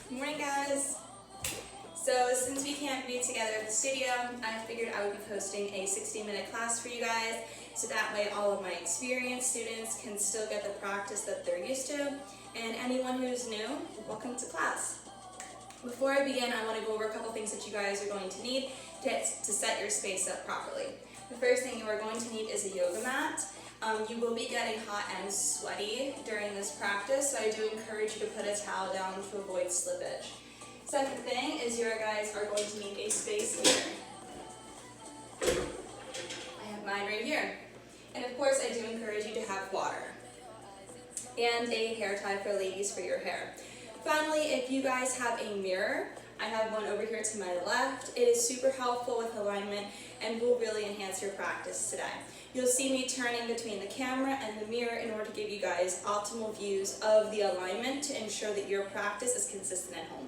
Good morning, guys. So since we can't be together at the studio, I figured I would be posting a 60-minute class for you guys, so that way all of my experienced students can still get the practice that they're used to, and anyone who's new, welcome to class. Before I begin, I want to go over a couple things that you guys are going to need to set your space up properly. The first thing you are going to need is a yoga mat. You will be getting hot and sweaty during this practice, so I do encourage you to put a towel down to avoid slippage. Second thing is you guys are going to need a space heater. I have mine right here. And of course, I do encourage you to have water and a hair tie for ladies for your hair. Finally, if you guys have a mirror, I have one over here to my left. It is super helpful with alignment and will really enhance your practice today. You'll see me turning between the camera and the mirror in order to give you guys optimal views of the alignment to ensure that your practice is consistent at home.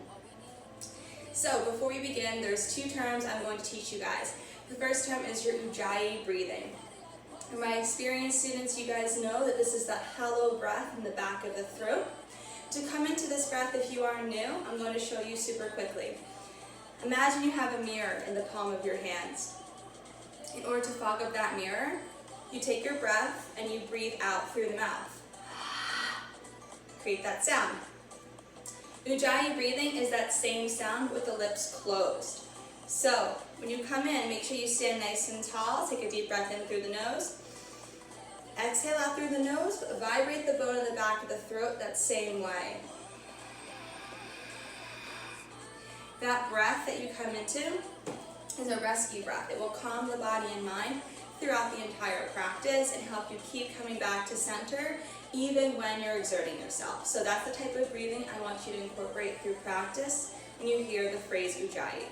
So before we begin, there's two terms I'm going to teach you guys. The first term is your Ujjayi breathing. For my experienced students, you guys know that this is that hollow breath in the back of the throat. To come into this breath, if you are new, I'm going to show you super quickly. Imagine you have a mirror in the palm of your hands. In order to fog up that mirror, you take your breath and you breathe out through the mouth. Create that sound. Ujjayi breathing is that same sound with the lips closed. So when you come in, make sure you stand nice and tall. Take a deep breath in through the nose. Exhale out through the nose, but vibrate the bone in the back of the throat that same way. That breath that you come into is a rescue breath. It will calm the body and mind throughout the entire practice and help you keep coming back to center even when you're exerting yourself. So that's the type of breathing I want you to incorporate through practice when you hear the phrase Ujjayi.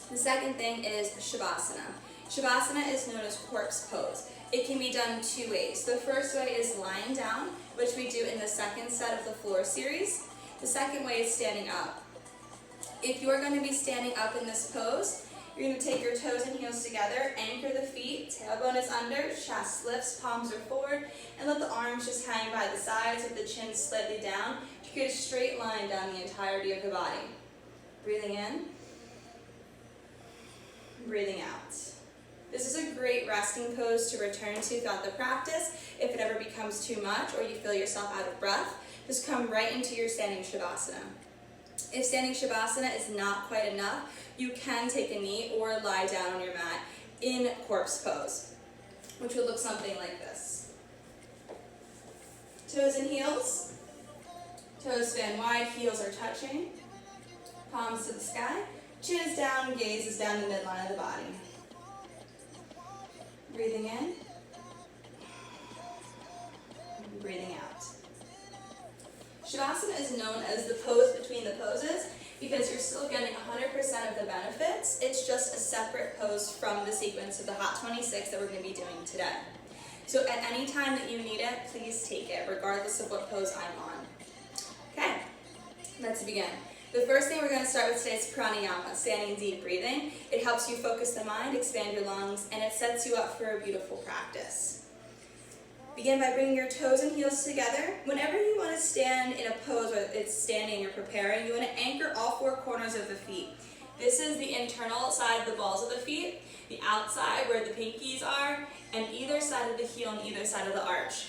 The second thing is Shavasana. Shavasana is known as corpse pose. It can be done two ways. The first way is lying down, which we do in the second set of the floor series. The second way is standing up. If you are going to be standing up in this pose, you're going to take your toes and heels together, anchor the feet, tailbone is under, chest lifts, palms are forward, and let the arms just hang by the sides with the chin slightly down to create a straight line down the entirety of the body. Breathing in, breathing out. This is a great resting pose to return to throughout the practice. If it ever becomes too much or you feel yourself out of breath, just come right into your standing Shavasana. If standing Shavasana is not quite enough, you can take a knee or lie down on your mat in corpse pose, which would look something like this. Toes and heels. Toes fan wide, heels are touching. Palms to the sky. Chin is down, gaze is down the midline of the body. Breathing in. Breathing out. Shavasana is known as the pose between the poses because you're still getting 100% of the benefits. It's just a separate pose from the sequence of the Hot 26 that we're going to be doing today. So at any time that you need it, please take it, regardless of what pose I'm on. Okay, let's begin. The first thing we're going to start with today is pranayama, standing deep breathing. It helps you focus the mind, expand your lungs, and it sets you up for a beautiful practice. Begin by bringing your toes and heels together. Whenever you want to stand in a pose, whether it's standing or preparing, you want to anchor all four corners of the feet. This is the internal side of the balls of the feet, the outside where the pinkies are, and either side of the heel and either side of the arch.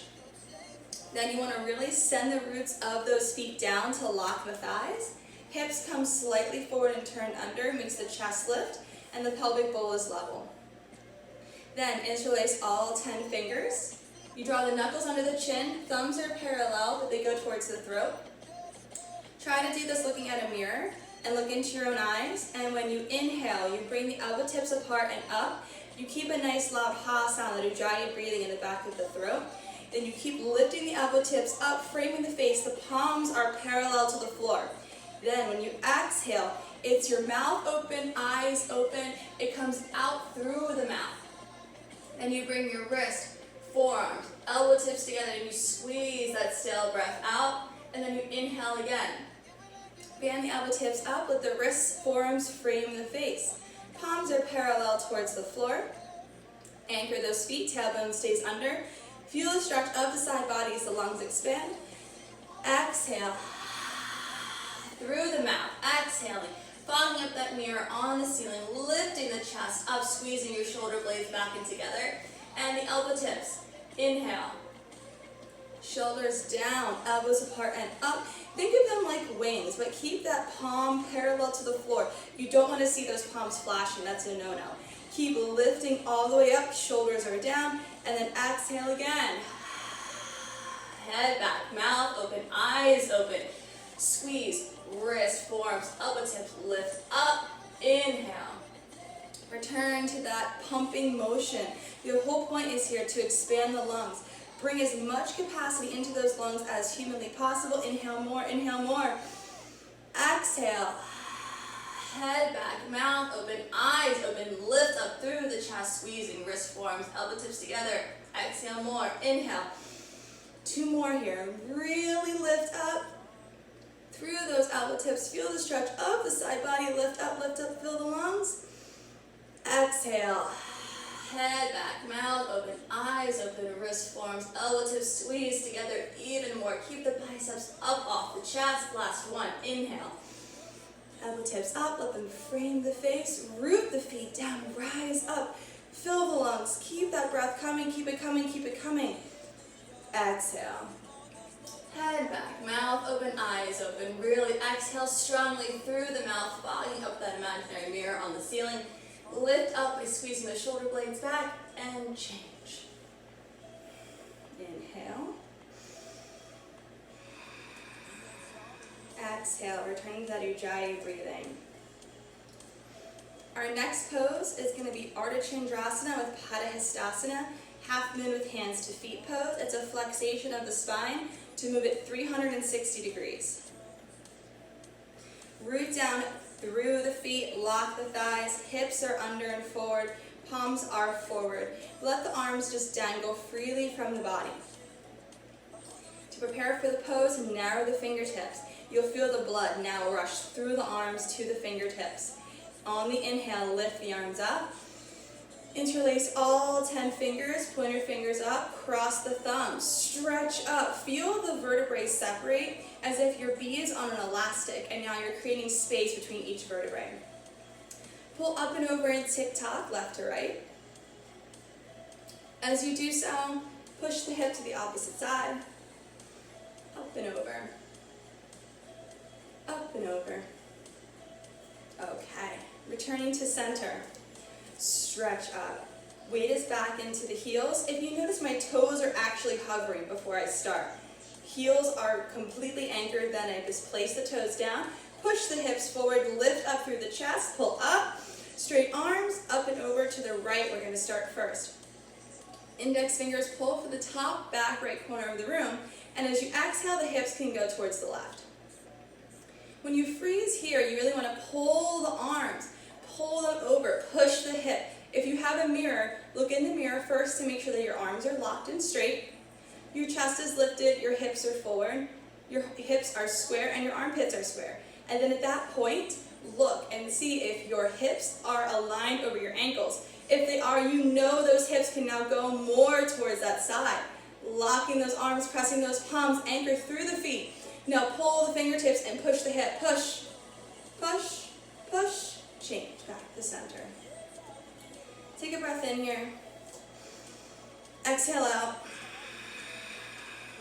Then you want to really send the roots of those feet down to lock the thighs. Hips come slightly forward and turn under, makes the chest lift, and the pelvic bowl is level. Then interlace all 10 fingers. You draw the knuckles under the chin, thumbs are parallel, but they go towards the throat. Try to do this looking at a mirror and look into your own eyes. And when you inhale, you bring the elbow tips apart and up. You keep a nice loud ha sound, the Ujjayi breathing in the back of the throat. Then you keep lifting the elbow tips up, framing the face. The palms are parallel to the floor. Then when you exhale, it's your mouth open, eyes open. It comes out through the mouth. Then you bring your wrist, forearms, elbow tips together, and you squeeze that stale breath out, and then you inhale again. Fan the elbow tips up, let the wrists, forearms frame the face. Palms are parallel towards the floor. Anchor those feet, tailbone stays under. Feel the stretch of the side body as the lungs expand. Exhale through the exhaling, fogging up that mirror on the ceiling, lifting the chest up, squeezing your shoulder blades back in together, and the elbow tips. Inhale. Shoulders down, elbows apart and up. Think of them like wings, but keep that palm parallel to the floor. You don't want to see those palms flashing, that's a no-no. Keep lifting all the way up, shoulders are down, and then exhale again. Head back, mouth open, eyes open. Squeeze, wrist forms, elbow tips lift up, inhale. Return to that pumping motion. Your whole point is here to expand the lungs. Bring as much capacity into those lungs as humanly possible. Inhale more, inhale more. Exhale. Head back, mouth open, eyes open, lift up through the chest, squeezing, wrist forms, elbow tips together. Exhale more, inhale. 2 more here. Really lift up through those elbow tips. Feel the stretch of the side body. Lift up, fill the lungs. Exhale. Head back, mouth open, eyes open, wrist forms, elbow tips squeeze together even more. Keep the biceps up off the chest. Last one. Inhale. Elbow tips up, let them frame the face. Root the feet down, rise up. Fill the lungs. Keep that breath coming, keep it coming, keep it coming. Exhale. Head back, mouth open, eyes open. Really exhale strongly through the mouth, fogging up that imaginary mirror on the ceiling. Lift up by squeezing the shoulder blades back and change. Inhale. Exhale, returning to that Ujjayi breathing. Our next pose is going to be Ardha Chandrasana with Padahastasana, half moon with hands to feet pose. It's a flexation of the spine to move it 360 degrees. Root down through the feet, lock the thighs, hips are under and forward, palms are forward. Let the arms just dangle freely from the body. To prepare for the pose, narrow the fingertips. You'll feel the blood now rush through the arms to the fingertips. On the inhale, lift the arms up. Interlace all 10 fingers, pointer fingers up, cross the thumbs, stretch up. Feel the vertebrae separate as if your bee is on an elastic and now you're creating space between each vertebrae. Pull up and over in tick-tock, left to right. As you do so, push the hip to the opposite side. Up and over. Up and over. Okay, returning to center. Stretch up. Weight is back into the heels. If you notice, my toes are actually hovering before I start. Heels are completely anchored, then I just place the toes down. Push the hips forward, lift up through the chest, pull up. Straight arms, up and over to the right. We're going to start first. Index fingers pull for the top, back right corner of the room. And as you exhale, the hips can go towards the left. When you freeze here, you really want to pull the arms. Pull them over, push the hip. If you have a mirror, look in the mirror first to make sure that your arms are locked and straight. Your chest is lifted, your hips are forward, your hips are square, and your armpits are square. And then at that point, look and see if your hips are aligned over your ankles. If they are, you know those hips can now go more towards that side. Locking those arms, pressing those palms, anchor through the feet. Now pull the fingertips and push the hip. Push, push, push. Change back to center. Take a breath in here. Exhale out.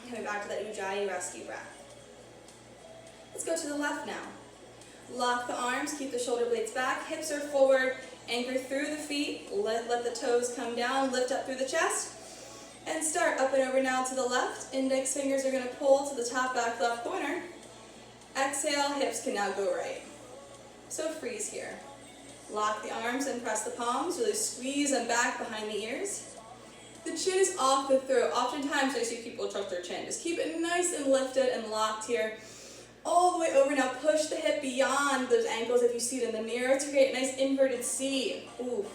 Coming back to that Ujjayi rescue breath. Let's go to the left now. Lock the arms, keep the shoulder blades back, hips are forward, anchor through the feet, let the toes come down, lift up through the chest, and start up and over now to the left. Index fingers are going to pull to the top back left corner. Exhale, hips can now go right. So freeze here. Lock the arms and press the palms. Really squeeze them back behind the ears. The chin is off the throat. Oftentimes I see people tuck their chin. Just keep it nice and lifted and locked here. All the way over. Now push the hip beyond those ankles if you see it in the mirror to create a nice inverted C. Ooh.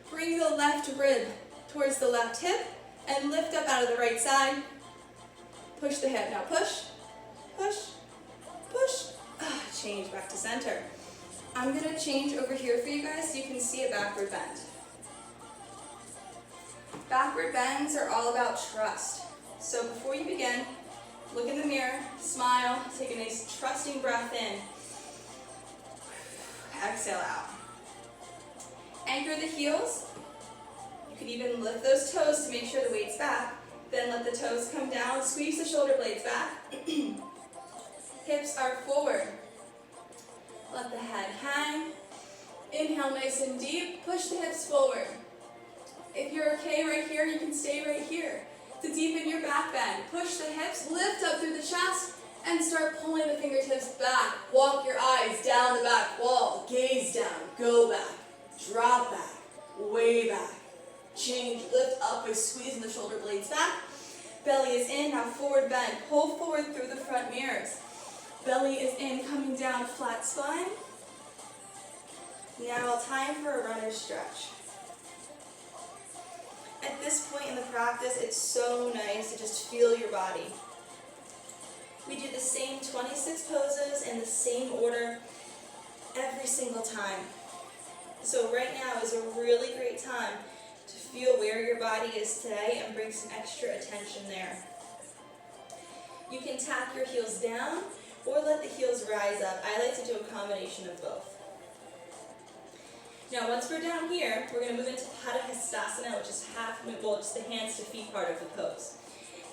Bring the left rib towards the left hip and lift up out of the right side. Push the hip. Now push, push, push. Change back to center. I'm going to change over here for you guys so you can see a backward bend. Backward bends are all about trust. So before you begin, look in the mirror, smile, take a nice trusting breath in. exhale out. Anchor the heels. You can even lift those toes to make sure the weight's back. Then let the toes come down, squeeze the shoulder blades back. Hips are forward. Let the head hang. Inhale nice and deep, push the hips forward. If you're okay right here, you can stay right here. To deepen your back bend, push the hips, lift up through the chest, and start pulling the fingertips back. Walk your eyes down the back wall, gaze down, go back, drop back, way back. Change, lift up by squeezing the shoulder blades back. Belly is in, now forward bend. Pull forward through the front mirrors. Belly is in, coming down, flat spine. Now time for a runner's stretch. At this point in the practice, it's so nice to just feel your body. We do the same 26 poses in the same order every single time. So right now is a really great time to feel where your body is today and bring some extra attention there. You can tap your heels down or let the heels rise up. I like to do a combination of both. Now once we're down here, we're going to move into Padahastasana, which is just the hands to feet part of the pose.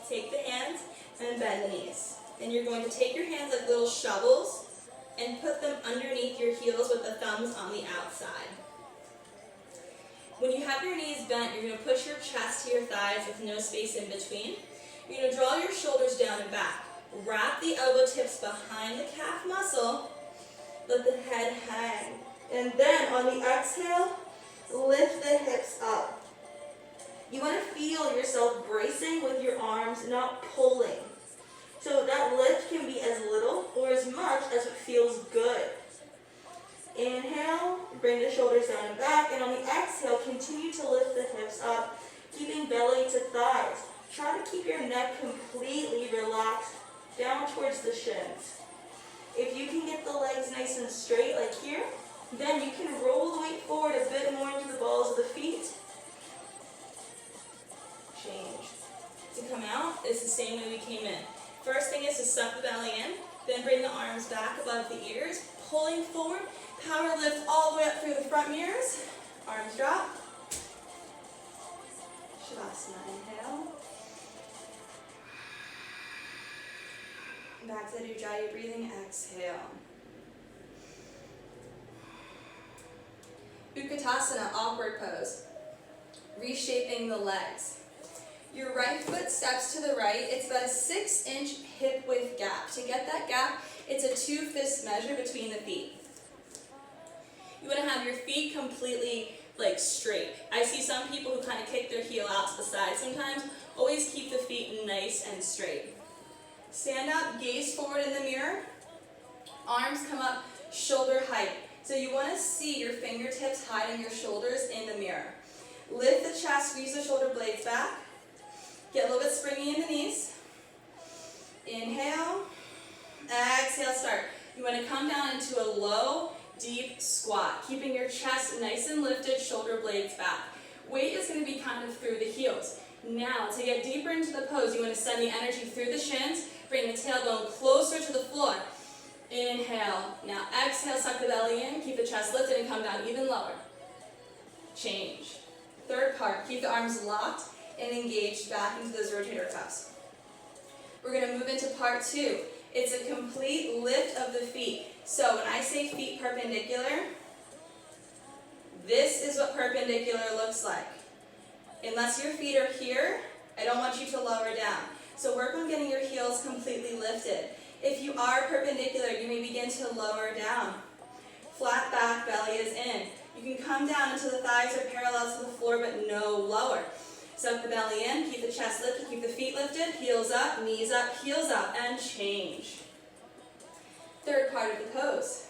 Take the hands and bend the knees. Then you're going to take your hands like little shovels and put them underneath your heels with the thumbs on the outside. When you have your knees bent, you're going to push your chest to your thighs with no space in between. You're going to draw your shoulders down and back. Wrap the elbow tips behind the calf muscle. Let the head hang. And then on the exhale, lift the hips up. You want to feel yourself bracing with your arms, not pulling. So that lift can be as little or as much as it feels good. Inhale, bring the shoulders down and back, and on the exhale, continue to lift the hips up, keeping belly to thighs. Try to keep your neck completely relaxed down towards the shins. If you can get the legs nice and straight like here, then you can roll the weight forward a bit more into the balls of the feet. Change. To come out, it's the same way we came in. First thing is to suck the belly in, then bring the arms back above the ears, pulling forward, power lift all the way up through the front mirrors, arms drop. Shavasana, inhale. Back to the Ujjayi breathing, exhale. Utkatasana, awkward pose. Reshaping the legs. Your right foot steps to the right. It's about a 6-inch hip width gap. To get that gap, it's a 2-fist measure between the feet. You want to have your feet completely straight. I see some people who kind of kick their heel out to the side sometimes. Always keep the feet nice and straight. Stand up, gaze forward in the mirror. Arms come up, shoulder height. So you want to see your fingertips hiding your shoulders in the mirror. Lift the chest, squeeze the shoulder blades back. Get a little bit springy in the knees. Inhale. Exhale, start. You want to come down into a low, deep squat, keeping your chest nice and lifted, shoulder blades back. Weight is going to be kind of through the heels. Now, to get deeper into the pose, you want to send the energy through the shins, bring the tailbone closer to the floor. Inhale. Now exhale, suck the belly in, keep the chest lifted and come down even lower. Change. Third part, keep the arms locked and engaged back into those rotator cuffs. We're going to move into part 2. It's a complete lift of the feet. So when I say feet perpendicular, this is what perpendicular looks like. Unless your feet are here, I don't want you to lower down. So work on getting your heels completely lifted. If you are perpendicular, you may begin to lower down. Flat back, belly is in. You can come down until the thighs are parallel to the floor, but no lower. Suck the belly in, keep the chest lifted, keep the feet lifted, heels up, heels up, and change. Third part of the pose.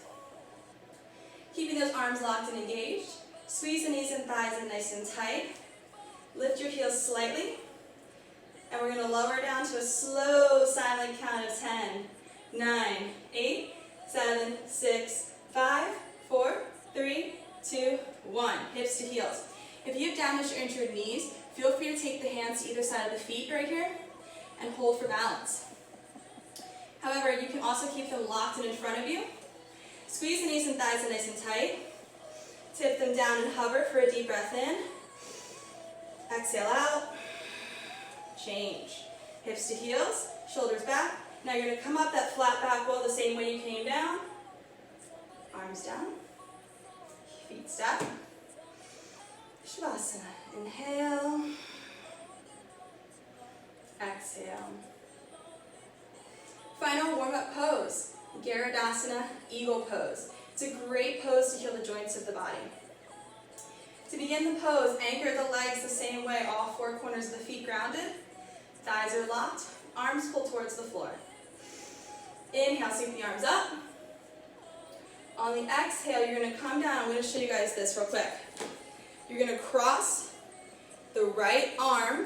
Keeping those arms locked and engaged. Squeeze the knees and thighs in nice and tight. Lift your heels slightly. And we're going to lower down to a slow silent count of 10, 9, 8, 7, 6, 5, 4, 3, 2, 1. Hips to heels. If you have damaged or injured knees, feel free to take the hands to either side of the feet right here and hold for balance. However, you can also keep them locked and in front of you. Squeeze the knees and thighs in nice and tight. Tip them down and hover for a deep breath in. Exhale out. Change. Hips to heels, shoulders back. Now you're going to come up that flat back wall the same way you came down. Arms down. Feet step. Shavasana. Inhale. Exhale. Final warm-up pose. Garudasana, eagle pose. It's a great pose to heal the joints of the body. To begin the pose, anchor the legs the same way, all four corners of the feet grounded. Thighs are locked, arms pull towards the floor. Inhale, sweep the arms up. On the exhale, you're going to come down. I'm going to show you guys this real quick. You're going to cross the right arm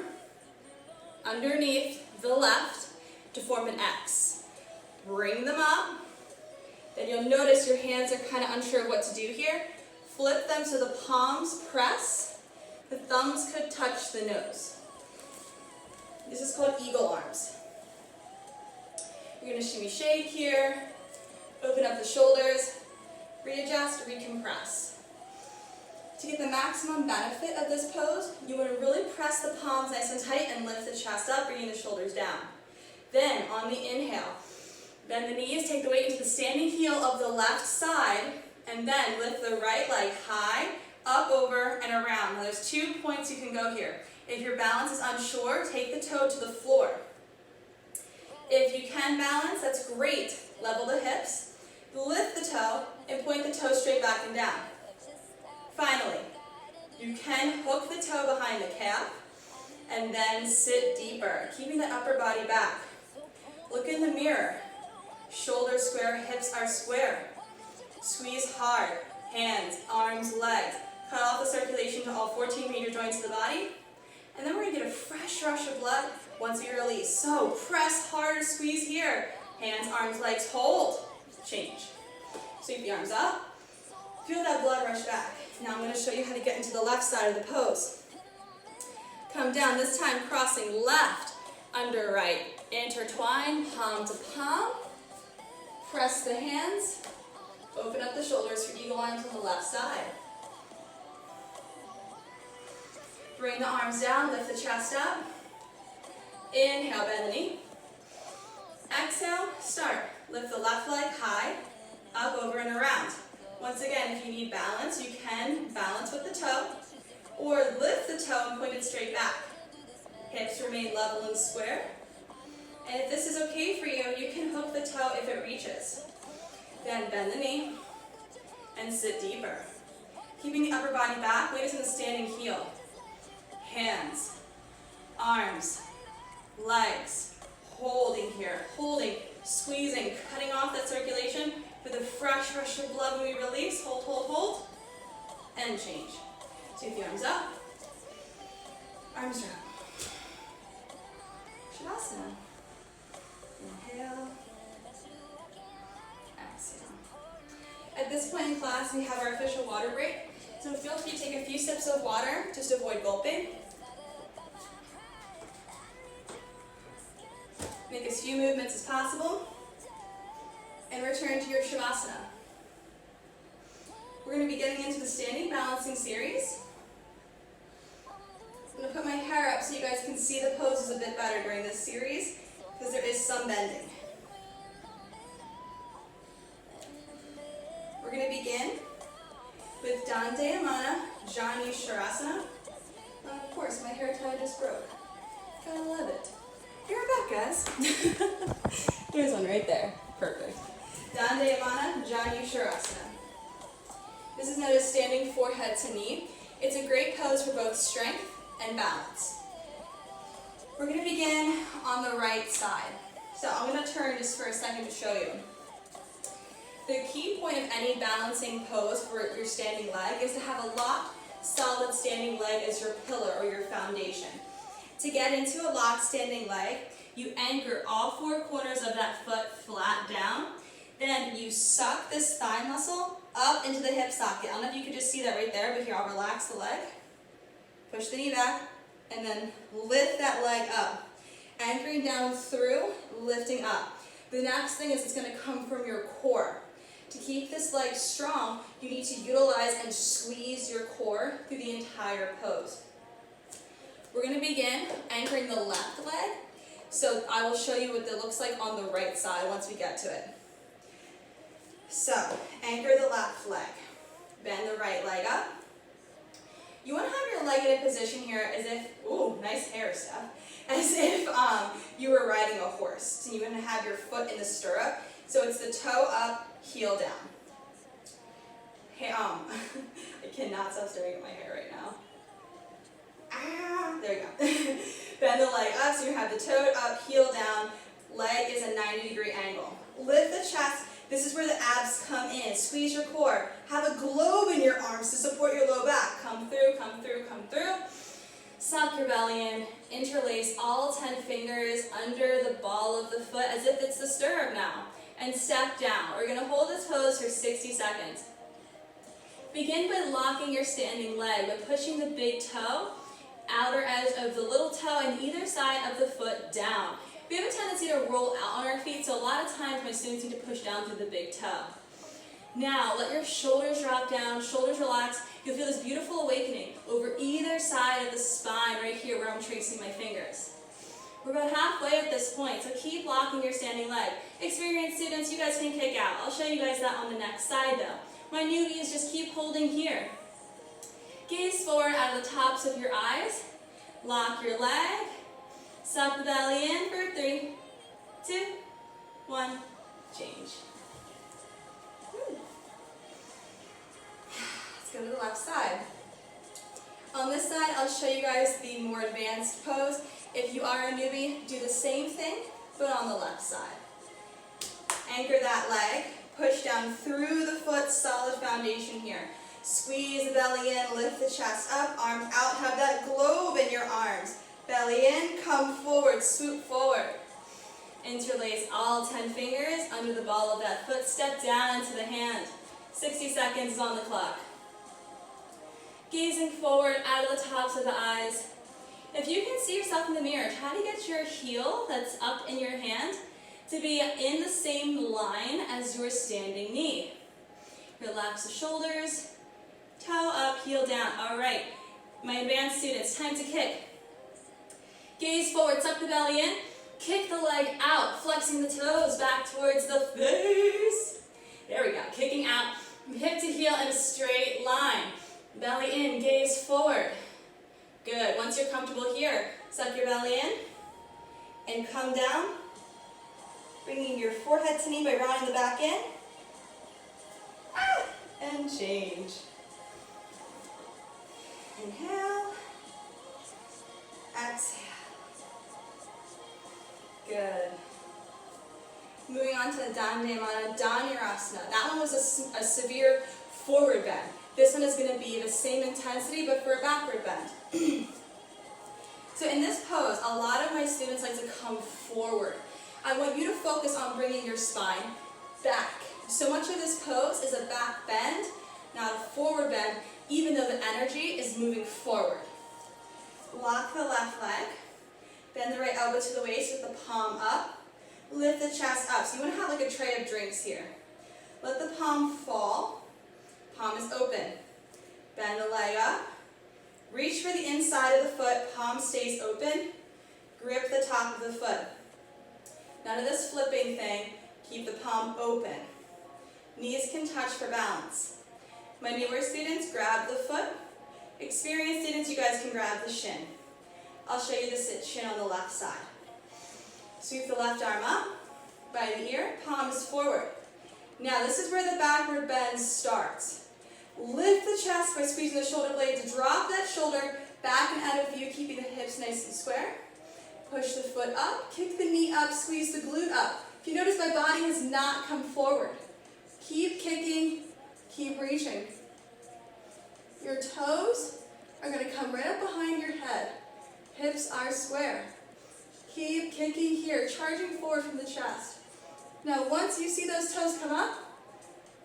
underneath the left to form an X. Bring them up. Then you'll notice your hands are kind of unsure of what to do here. Flip them so the palms press. The thumbs could touch the nose. This is called eagle arms. You're going to shimmy shake here. Open up the shoulders. Readjust, recompress. To get the maximum benefit of this pose, you want to really press the palms nice and tight and lift the chest up, bringing the shoulders down. Then, on the inhale, bend the knees, take the weight into the standing heel of the left side, and then lift the right leg high, up, over, and around. Now there's 2 points you can go here. If your balance is unsure, take the toe to the floor. If you can balance, that's great. Level the hips, lift the toe, and point the toe straight back and down. Finally, you can hook the toe behind the calf, and then sit deeper, keeping the upper body back. Look in the mirror. Shoulders square, hips are square. Squeeze hard, hands, arms, legs. Cut off the circulation to all 14 major joints of the body. And then we're going to get a fresh rush of blood once you release. So press harder, squeeze here. Hands, arms, legs, hold. Change. Sweep the arms up. Feel that blood rush back. Now I'm going to show you how to get into the left side of the pose. Come down, this time crossing left, under right. Intertwine, palm to palm. Press the hands. Open up the shoulders for eagle arms on the left side. Bring the arms down, lift the chest up. Inhale, bend the knee. Exhale, start. Lift the left leg high, up, over, and around. Once again, if you need balance, you can balance with the toe, or lift the toe and point it straight back. Hips remain level and square. And if this is okay for you, you can hook the toe if it reaches. Then bend the knee and sit deeper. Keeping the upper body back, weight is in the standing heel. Hands, arms, legs, holding here, holding, squeezing, cutting off that circulation for the fresh rush of blood when we release. Hold, hold, hold, and change. Sweep the arms up, arms down. Shavasana. Inhale, exhale. At this point in class, we have our official water break. So feel free to take a few sips of water, just avoid gulping. Make as few movements as possible. And return to your Shavasana. We're going to be getting into the standing balancing series. I'm going to put my hair up so you guys can see the poses a bit better during this series, because there is some bending. We're going to begin with Dandayamana Janu Sharasana. Of course, my hair tie just broke. Gotta love it. You're back, guys. There's one right there. Perfect. Dandayamana Janu Sharasana. This is known as standing forehead to knee. It's a great pose for both strength and balance. We're going to begin on the right side. So I'm going to turn just for a second to show you. The key point of any balancing pose for your standing leg is to have a locked, solid standing leg as your pillar or your foundation. To get into a locked standing leg, you anchor all four corners of that foot flat down. Then you suck this thigh muscle up into the hip socket. I don't know if you can just see that right there, but here I'll relax the leg. Push the knee back, and then lift that leg up. Anchoring down through, lifting up. The next thing is it's going to come from your core. To keep keep this leg strong, you need to utilize and squeeze your core through the entire pose. We're going to begin anchoring the left leg. So I will show you what that looks like on the right side once we get to it. So anchor the left leg. Bend the right leg up. You want to have your leg in a position here as if, ooh, nice hair, Steph, as if you were riding a horse. So you want to have your foot in the stirrup. So it's the toe up, heel down. Hey, I cannot stop staring at my hair right now. Ah, there you go. Bend the leg up, so you have the toe up, heel down. Leg is a 90-degree angle. Lift the chest. This is where the abs come in. Squeeze your core. Have a globe in your arms to support your low back. Come through, come through, come through. Suck your belly in. Interlace all 10 fingers under the ball of the foot as if it's the stirrup now. And step down. We're going to hold this pose for 60 seconds. Begin by locking your standing leg by pushing the big toe, outer edge of the little toe, and either side of the foot down. We have a tendency to roll out on our feet, so a lot of times my students need to push down through the big toe. Now, let your shoulders drop down, shoulders relax. You'll feel this beautiful awakening over either side of the spine right here where I'm tracing my fingers. We're about halfway at this point, so keep locking your standing leg. Experienced students, you guys can kick out. I'll show you guys that on the next side though. My newbies, just keep holding here. Gaze forward out of the tops of your eyes. Lock your leg. Suck the belly in for 3, 2, 1, change. Let's go to the left side. On this side, I'll show you guys the more advanced pose. If you are a newbie, do the same thing, but on the left side. Anchor that leg, push down through the foot, solid foundation here. Squeeze the belly in, lift the chest up, arms out, have that globe in your arms. Belly in, come forward, swoop forward. Interlace all 10 fingers under the ball of that foot, step down into the hand. 60 seconds is on the clock. Gazing forward out of the tops of the eyes. If you can see yourself in the mirror, try to get your heel that's up in your hand to be in the same line as your standing knee. Relax the shoulders, toe up, heel down. All right, my advanced students, time to kick. Gaze forward, suck the belly in, kick the leg out, flexing the toes back towards the face. There we go, kicking out, hip to heel in a straight line. Belly in, gaze forward. Good, once you're comfortable here, suck your belly in and come down, bringing your forehead to knee by rounding the back in. And change. Inhale, exhale. Good. Moving on to the Dandayamana Dhanurasana. That one was a severe forward bend. This one is going to be the same intensity, but for a backward bend. So in this pose, a lot of my students like to come forward. I want you to focus on bringing your spine back. So much of this pose is a back bend, not a forward bend, even though the energy is moving forward. Lock the left leg. Bend the right elbow to the waist with the palm up. Lift the chest up. So you want to have like a tray of drinks here. Let the palm fall. Palm is open. Bend the leg up. Reach for the inside of the foot. Palm stays open. Grip the top of the foot. None of this flipping thing. Keep the palm open. Knees can touch for balance. My newer students, grab the foot. Experienced students, you guys can grab the shin. I'll show you the sit shin on the left side. Sweep the left arm up by the ear, palm is forward. Now this is where the backward bend starts. Lift the chest by squeezing the shoulder blades. Drop that shoulder back and out of view, keeping the hips nice and square. Push the foot up, kick the knee up, squeeze the glute up. If you notice, my body has not come forward. Keep kicking, keep reaching. Your toes are going to come right up behind your head. Hips are square. Keep kicking here, charging forward from the chest. Now once you see those toes come up,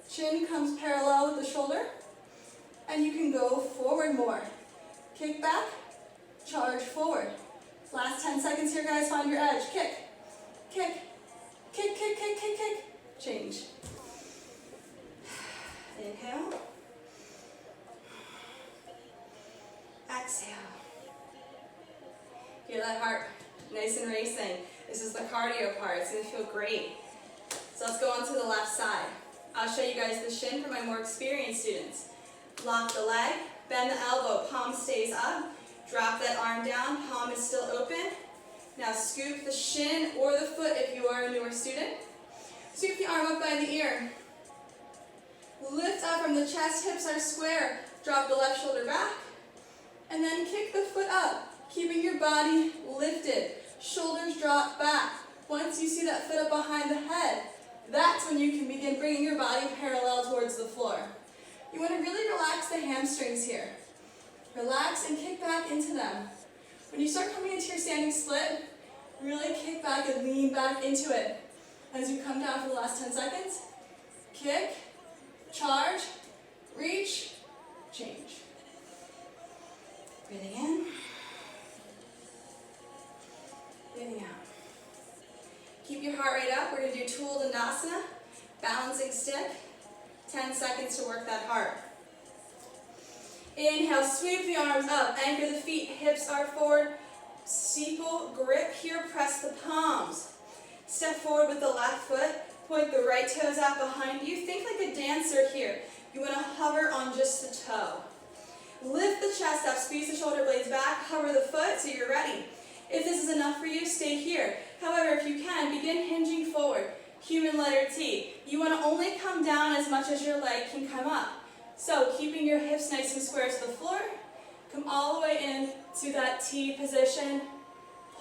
chin comes parallel with the shoulder, and you can go forward more. Kick back, charge forward. Last 10 seconds here, guys, find your edge. Kick, kick, kick, kick, kick, kick, kick. Change. exhale. Feel that heart nice and racing. This is the cardio part. It's going to feel great. So let's go on to the left side. I'll show you guys the shin for my more experienced students. Lock the leg, bend the elbow, palm stays up. Drop that arm down, palm is still open. Now scoop the shin or the foot if you are a newer student. Scoop the arm up by the ear. Lift up from the chest, hips are square. Drop the left shoulder back. And then kick the foot up, keeping your body lifted. Shoulders drop back. Once you see that foot up behind the head, that's when you can begin bringing your body parallel towards the floor. You want to really relax the hamstrings here. Relax and kick back into them. When you start coming into your standing split, really kick back and lean back into it. As you come down for the last 10 seconds, kick, charge, reach, change. Breathing in, breathing out. Keep your heart rate up. We're going to do Tool Dandasana, balancing stick. 10 seconds to work that heart. Inhale, sweep the arms up, anchor the feet, hips are forward. Steeple grip here, press the palms. Step forward with the left foot, point the right toes out behind you. Think like a dancer here. You want to hover on just the toe. Lift the chest up, squeeze the shoulder blades back, hover the foot so you're ready. If this is enough for you, stay here. However, if you can, begin hinging forward. Human letter T. You want to only come down as much as your leg can come up. So keeping your hips nice and square to the floor, come all the way in to that T position.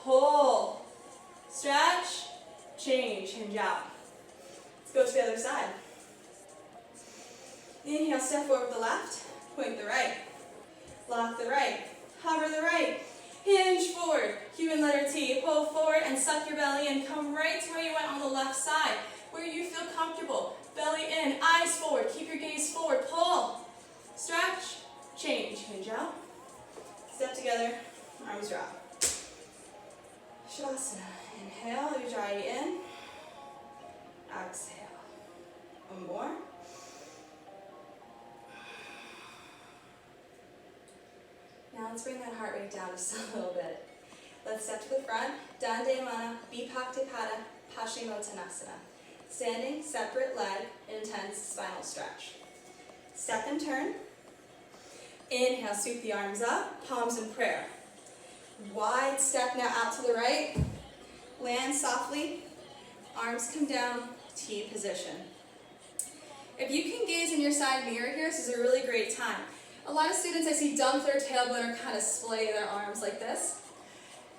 Pull, stretch, change, hinge out. Let's go to the other side. Inhale, step forward with the left, point the right. Lock the right, hover the right. Hinge forward, human letter T. Pull forward and suck your belly in. Come right to where you went on the left side, where you feel comfortable. Belly in, eyes forward. Keep your gaze forward. Pull, stretch, change. Hinge out. Step together, arms drop. Shavasana. Inhale, Ujjayi in. Exhale. One more. Now let's bring that heart rate down just a little bit. Let's step to the front. Dandayamana, Bipaktipada, Paschimottanasana. Standing, separate leg, intense spinal stretch. Step and turn. Inhale, sweep the arms up, palms in prayer. Wide step now out to the right. Land softly, arms come down, T position. If you can gaze in your side mirror here, this is a really great time. A lot of students I see dump their tailbone or kind of splay their arms like this.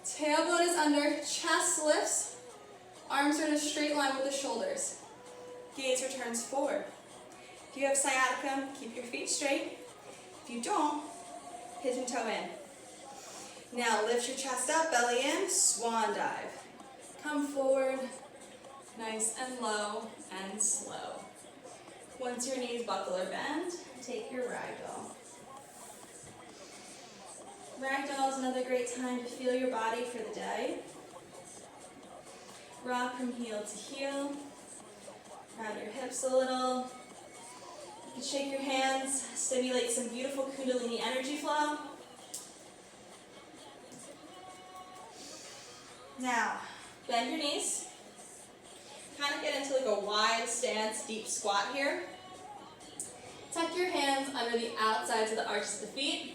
Tailbone is under, chest lifts, arms are in a straight line with the shoulders. Gaze returns forward. If you have sciatica, keep your feet straight. If you don't, pigeon toe in. Now lift your chest up, belly in, swan dive. Come forward, nice and low and slow. Once your knees buckle or bend, take your ragdoll. Ragdoll is another great time to feel your body for the day. Rock from heel to heel. Round your hips a little. You can shake your hands, stimulate some beautiful Kundalini energy flow. Now, bend your knees. Kind of get into like a wide stance, deep squat here. Tuck your hands under the outsides of the arches of the feet.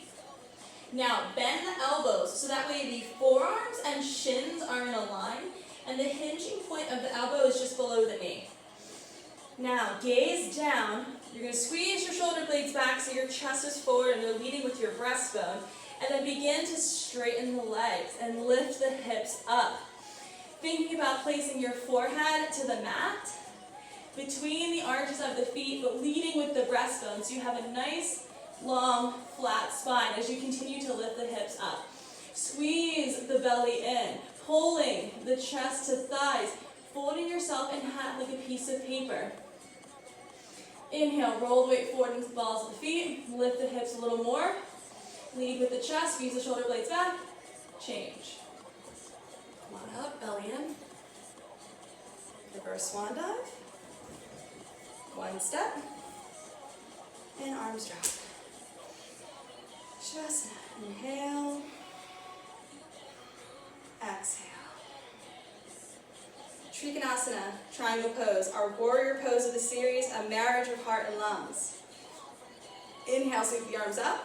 Now, bend the elbows so that way the forearms and shins are in a line and the hinging point of the elbow is just below the knee. Now, gaze down. You're going to squeeze your shoulder blades back so your chest is forward and you're leading with your breastbone. And then begin to straighten the legs and lift the hips up. Thinking about placing your forehead to the mat between the arches of the feet, but leading with the breastbone so you have a nice, long, flat spine as you continue to lift the hips up. Squeeze the belly in, pulling the chest to thighs, folding yourself in half like a piece of paper. Inhale, roll the weight forward into the balls of the feet, lift the hips a little more, lead with the chest, squeeze the shoulder blades back, change. Come on up, belly in. Reverse swan dive. One step, and arms drop. Shavasana. Inhale. Exhale. Trikonasana, triangle pose, our warrior pose of the series, a marriage of heart and lungs. Inhale, sweep the arms up.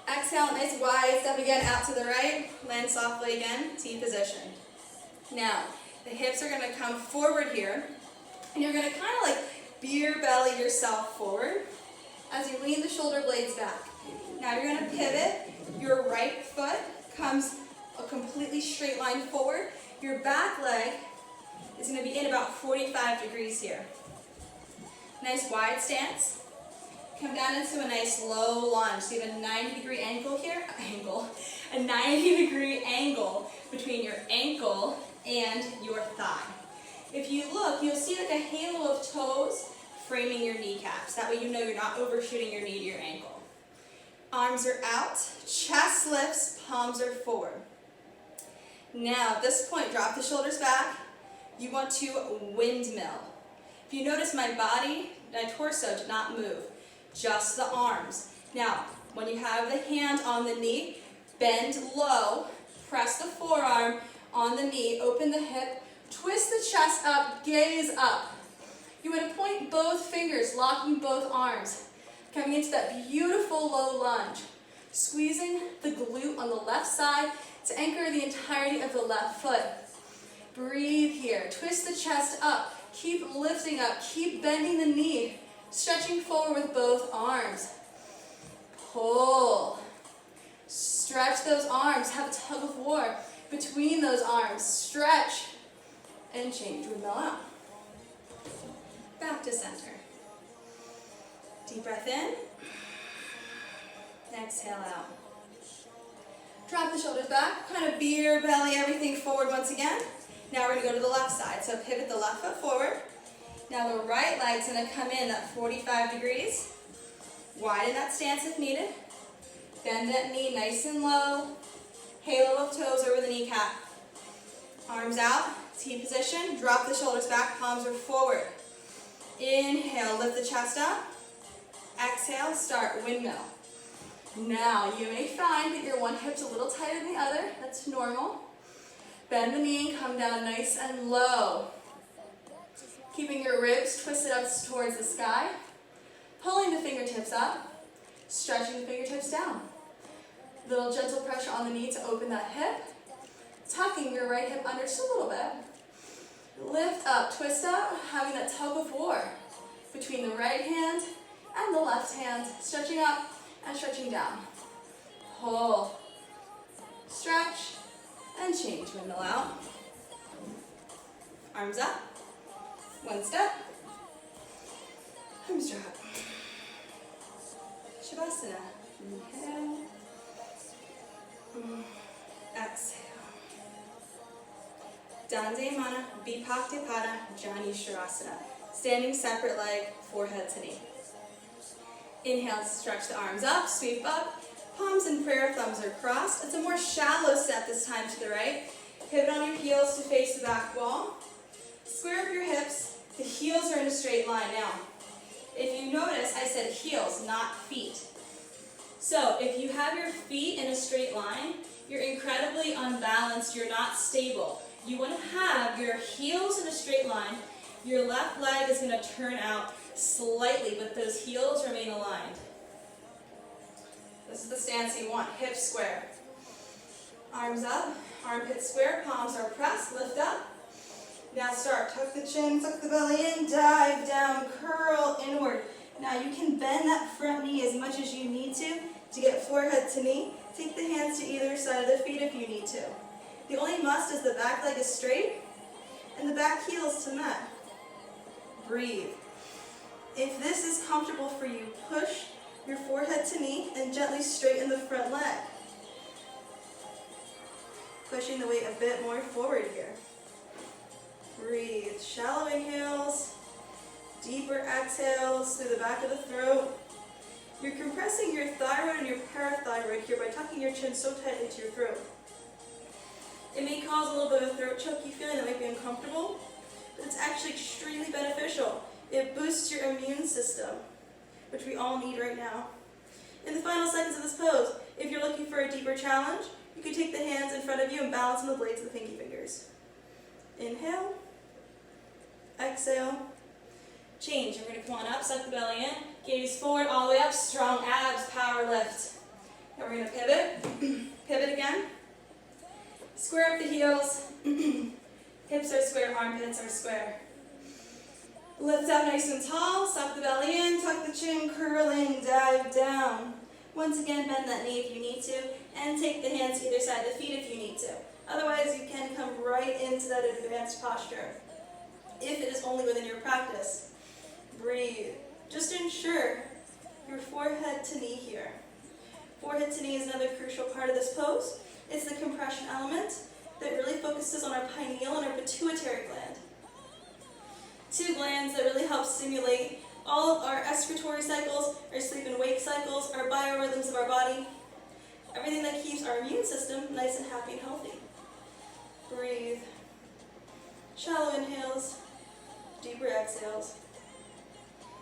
Exhale, nice wide step again out to the right. Land softly again, T position. Now, the hips are going to come forward here, and you're going to kind of like beer belly yourself forward as you lean the shoulder blades back. Now you're going to pivot. Your right foot comes a completely straight line forward. Your back leg is going to be in about 45 degrees here. Nice wide stance. Come down into a nice low lunge. So you have a 90-degree angle here. A 90-degree angle between your ankle and your thigh. If you look, you'll see like a halo of toes framing your kneecaps. That way you know you're not overshooting your knee to your ankle. Arms are out, chest lifts, palms are forward. Now, at this point, drop the shoulders back. You want to windmill. If you notice, my body, my torso did not move, just the arms. Now, when you have the hand on the knee, bend low, press the forearm on the knee, open the hip, twist the chest up, gaze up. You want to point both fingers, locking both arms, coming into that beautiful low lunge, squeezing the glute on the left side to anchor the entirety of the left foot. Breathe here. Twist the chest up. Keep lifting up. Keep bending the knee. Stretching forward with both arms. Pull. Stretch those arms. Have a tug of war between those arms. Stretch and change. Windmill out. Back to center. Deep breath in. Exhale out. Drop the shoulders back, kind of beer belly everything forward once again. Now we're going to go to the left side. So pivot the left foot forward. Now the right leg's going to come in at 45 degrees. Widen that stance if needed. Bend that knee nice and low. Halo of toes over the kneecap. Arms out, T position. Drop the shoulders back, palms are forward. Inhale, lift the chest up. Exhale, start windmill. Now, you may find that your one hip's a little tighter than the other. That's normal. Bend the knee and come down nice and low. Keeping your ribs twisted up towards the sky. Pulling the fingertips up. Stretching the fingertips down. Little gentle pressure on the knee to open that hip. Tucking your right hip under just a little bit. Lift up, twist up, having that tug of war between the right hand and the left hand. Stretching up and stretching down. Pull, stretch, and change. Windmill out. Arms up. One step. Arms drop. Shavasana. Inhale. Exhale. Dandayamana Vipaktipada Jani Shavasana. Standing separate leg, forehead to knee. Inhale, stretch the arms up, sweep up. Palms and prayer thumbs are crossed. It's a more shallow step this time to the right. Pivot on your heels to face the back wall. Square up your hips. The heels are in a straight line. Now, if you notice, I said heels, not feet. So if you have your feet in a straight line, you're incredibly unbalanced. You're not stable. You want to have your heels in a straight line. Your left leg is going to turn out slightly, but those heels remain aligned. This is the stance you want. Hips square. Arms up, armpits square, palms are pressed, lift up. Now start, tuck the chin, tuck the belly in, dive down, curl inward. Now you can bend that front knee as much as you need to get forehead to knee. Take the hands to either side of the feet if you need to. The only must is the back leg is straight and the back heel is to mat. Breathe. If this is comfortable for you, push your forehead to knee and gently straighten the front leg. Pushing the weight a bit more forward here. Breathe. Shallow inhales, deeper exhales through the back of the throat. You're compressing your thyroid and your parathyroid here by tucking your chin so tightly to your throat. It may cause a little bit of a throat choky feeling that might be uncomfortable, but it's actually extremely beneficial. It boosts your immune system, which we all need right now. In the final seconds of this pose, if you're looking for a deeper challenge, you can take the hands in front of you and balance on the blades of the pinky fingers. Inhale, exhale, change. We're going to come on up, suck the belly in, gaze forward all the way up, strong abs, power lift. Now we're going to pivot, pivot again, square up the heels, hips are square, armpits are square. Lift up nice and tall, suck the belly in, tuck the chin, curling, dive down. Once again, bend that knee if you need to, and take the hands to either side of the feet if you need to. Otherwise, you can come right into that advanced posture, if it is only within your practice. Breathe. Just ensure your forehead to knee here. Forehead to knee is another crucial part of this pose. It's the compression element that really focuses on our pineal and our pituitary gland. Two glands that really help stimulate all of our excretory cycles, our sleep and wake cycles, our biorhythms of our body, everything that keeps our immune system nice and happy and healthy. Breathe. Shallow inhales, deeper exhales.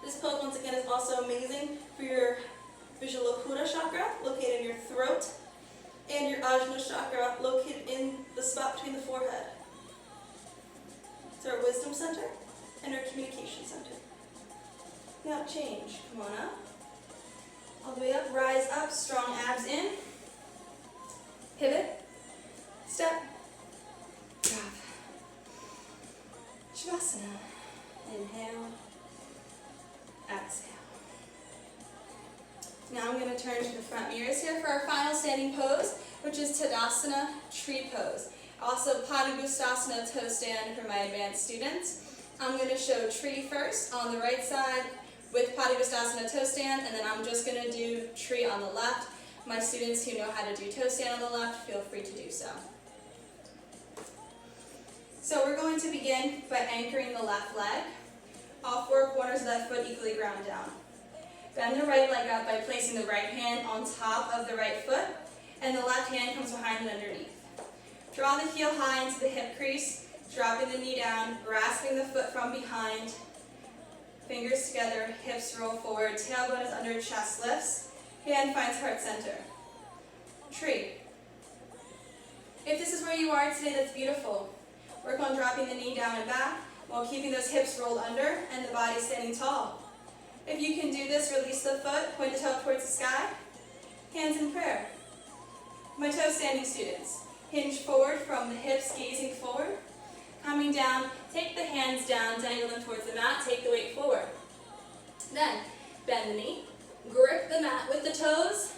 This pose, once again, is also amazing for your Visualakura chakra, located in your throat, and your Ajna chakra, located in the spot between the forehead. It's our wisdom center and our communication center. Now change. Come on up. All the way up. Rise up. Strong abs in. Pivot. Step. Drop. Shavasana. Inhale. Exhale. Now I'm going to turn to the front mirrors here for our final standing pose, which is Tadasana, tree pose. Also Padangusthasana, toe stand for my advanced students. I'm going to show tree first on the right side with Padangusthasana toe stand, and then I'm just going to do tree on the left. My students who know how to do toe stand on the left, feel free to do so. So we're going to begin by anchoring the left leg. All four corners of that foot equally ground down. Bend the right leg up by placing the right hand on top of the right foot, and the left hand comes behind and underneath. Draw the heel high into the hip crease, dropping the knee down, grasping the foot from behind, fingers together, hips roll forward, tailbone is under, chest lifts, hand finds heart center. Tree. If this is where you are today, that's beautiful. Work on dropping the knee down and back while keeping those hips rolled under and the body standing tall. If you can do this, release the foot, point the toe towards the sky, hands in prayer. My toe standing students, hinge forward from the hips, gazing forward. Coming down, take the hands down, dangle them towards the mat, take the weight forward. Then, bend the knee, grip the mat with the toes,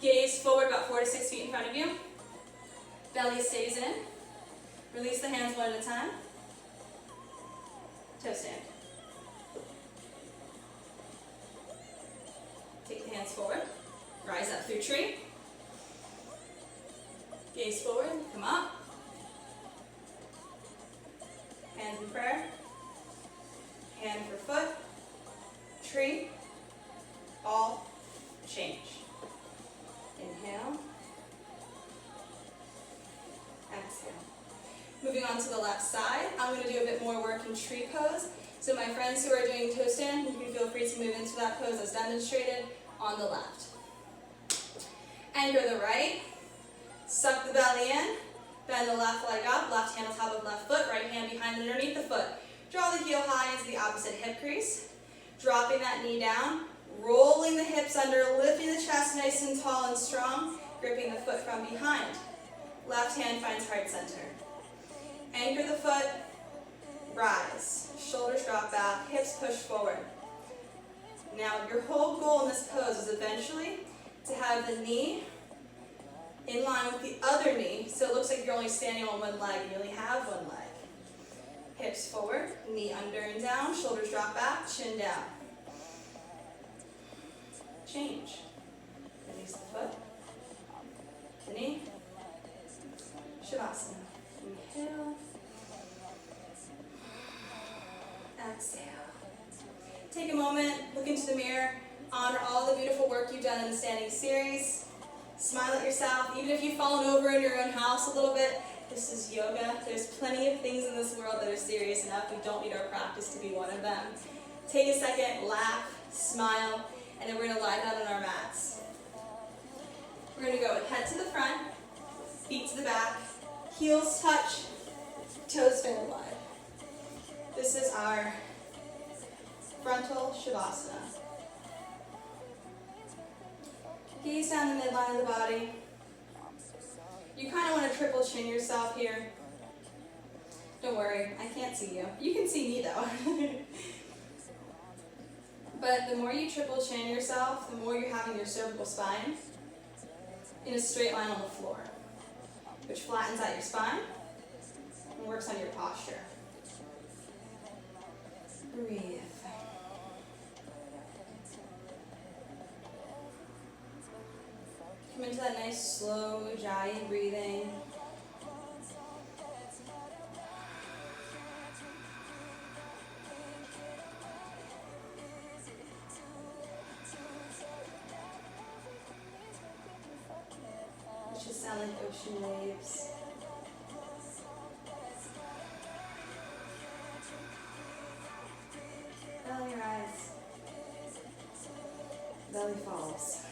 gaze forward about 4 to 6 feet in front of you. Belly stays in. Release the hands one at a time. Toe stand. Take the hands forward. Rise up through tree. Gaze forward, come up. Hands in prayer. Hand for foot. Tree. All change. Inhale. Exhale. Moving on to the left side, I'm going to do a bit more work in tree pose. So my friends who are doing toe stand, you can feel free to move into that pose as demonstrated on the left. Anchor the right. Suck the belly in. Bend the left leg up, left hand on top of left foot, right hand behind and underneath the foot. Draw the heel high into the opposite hip crease. Dropping that knee down, rolling the hips under, lifting the chest nice and tall and strong, gripping the foot from behind. Left hand finds heart center. Anchor the foot, rise. Shoulders drop back, hips push forward. Now your whole goal in this pose is eventually to have the knee in line with the other knee, so it looks like you're only standing on one leg, you only have one leg. Hips forward, knee under and down, shoulders drop back, chin down. Change. Release the foot, the knee, Shavasana. Inhale, exhale. Take a moment, look into the mirror, honor all the beautiful work you've done in the standing series. Smile at yourself, even if you've fallen over in your own house a little bit. This is yoga. There's plenty of things in this world that are serious enough. We don't need our practice to be one of them. Take a second, laugh, smile, and then we're gonna lie down on our mats. We're gonna go with head to the front, feet to the back, heels touch, toes finger wide. This is our frontal Shavasana. Gaze down the midline of the body. You kind of want to triple chin yourself here. Don't worry, I can't see you. You can see me though. But the more you triple chin yourself, the more you're having your cervical spine in a straight line on the floor, which flattens out your spine and works on your posture. Breathe. Come into that nice, slow, ujjayi breathing. It should sound like ocean waves. Belly rise. Belly falls.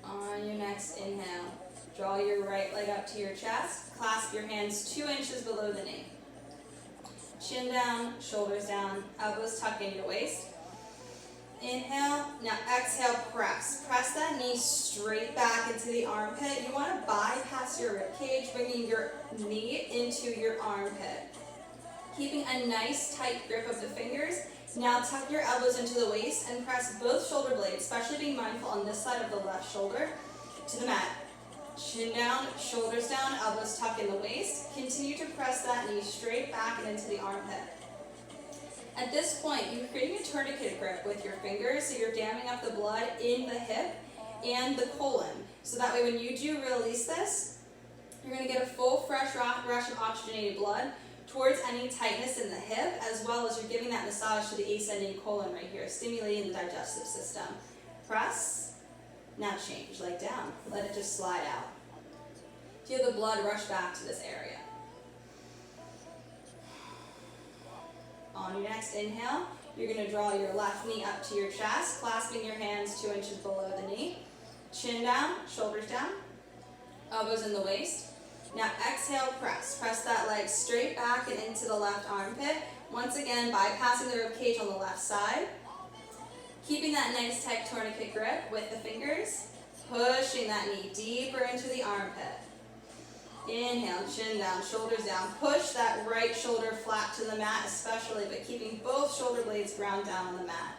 On your next inhale, draw your right leg up to your chest. Clasp your hands 2 inches below the knee. Chin down, shoulders down, elbows tuck in your waist. Inhale, now exhale, press. Press that knee straight back into the armpit. You want to bypass your rib cage, bringing your knee into your armpit. Keeping a nice tight grip of the fingers. Now tuck your elbows into the waist and press both shoulder blades, especially being mindful on this side of the left shoulder, to the mat. Chin down, shoulders down, elbows tuck in the waist. Continue to press that knee straight back and into the armpit. At this point, you're creating a tourniquet grip with your fingers, so you're damming up the blood in the hip and the colon. So that way when you do release this, you're going to get a full, fresh rush of oxygenated blood towards any tightness in the hip, as well as you're giving that massage to the ascending colon right here, stimulating the digestive system. Press, now change, leg down. Let it just slide out. Feel the blood rush back to this area. On your next inhale, you're going to draw your left knee up to your chest, clasping your hands 2 inches below the knee. Chin down, shoulders down, elbows in the waist. Now exhale, press. Press that leg straight back and into the left armpit. Once again, bypassing the rib cage on the left side. Keeping that nice tight tourniquet grip with the fingers. Pushing that knee deeper into the armpit. Inhale, chin down, shoulders down. Push that right shoulder flat to the mat especially, but keeping both shoulder blades ground down on the mat.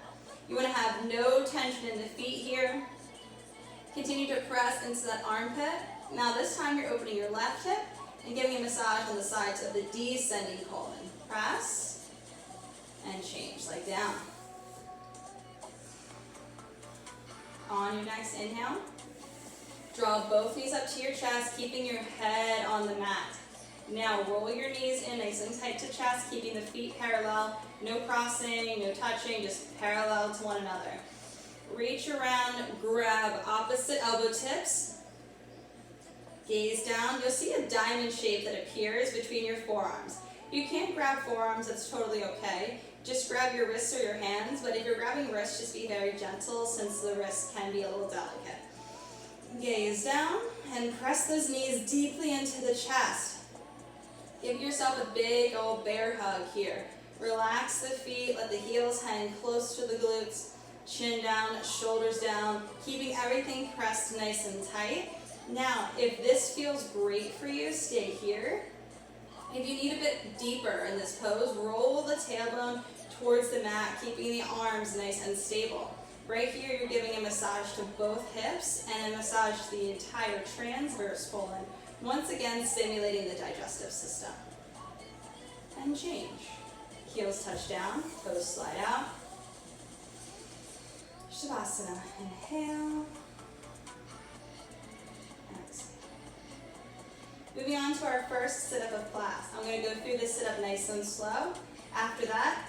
You want to have no tension in the feet here. Continue to press into that armpit. Now this time you're opening your left hip and giving a massage on the sides of the descending colon. Press and change, leg down. On your next inhale, draw both knees up to your chest, keeping your head on the mat. Now roll your knees in nice and tight to chest, keeping the feet parallel. No crossing, no touching, just parallel to one another. Reach around, grab opposite elbow tips. Gaze down. You'll see a diamond shape that appears between your forearms. You can't grab forearms, that's totally okay. Just grab your wrists or your hands, but if you're grabbing wrists, just be very gentle since the wrists can be a little delicate. Gaze down and press those knees deeply into the chest. Give yourself a big old bear hug here. Relax the feet, let the heels hang close to the glutes. Chin down, shoulders down, keeping everything pressed nice and tight. Now, if this feels great for you, stay here. If you need a bit deeper in this pose, roll the tailbone towards the mat, keeping the arms nice and stable. Right here, you're giving a massage to both hips and a massage to the entire transverse colon, once again stimulating the digestive system. And change. Heels touch down, toes slide out. Shavasana, inhale. Exhale. Moving on to our first sit-up of class. I'm going to go through this sit-up nice and slow. After that,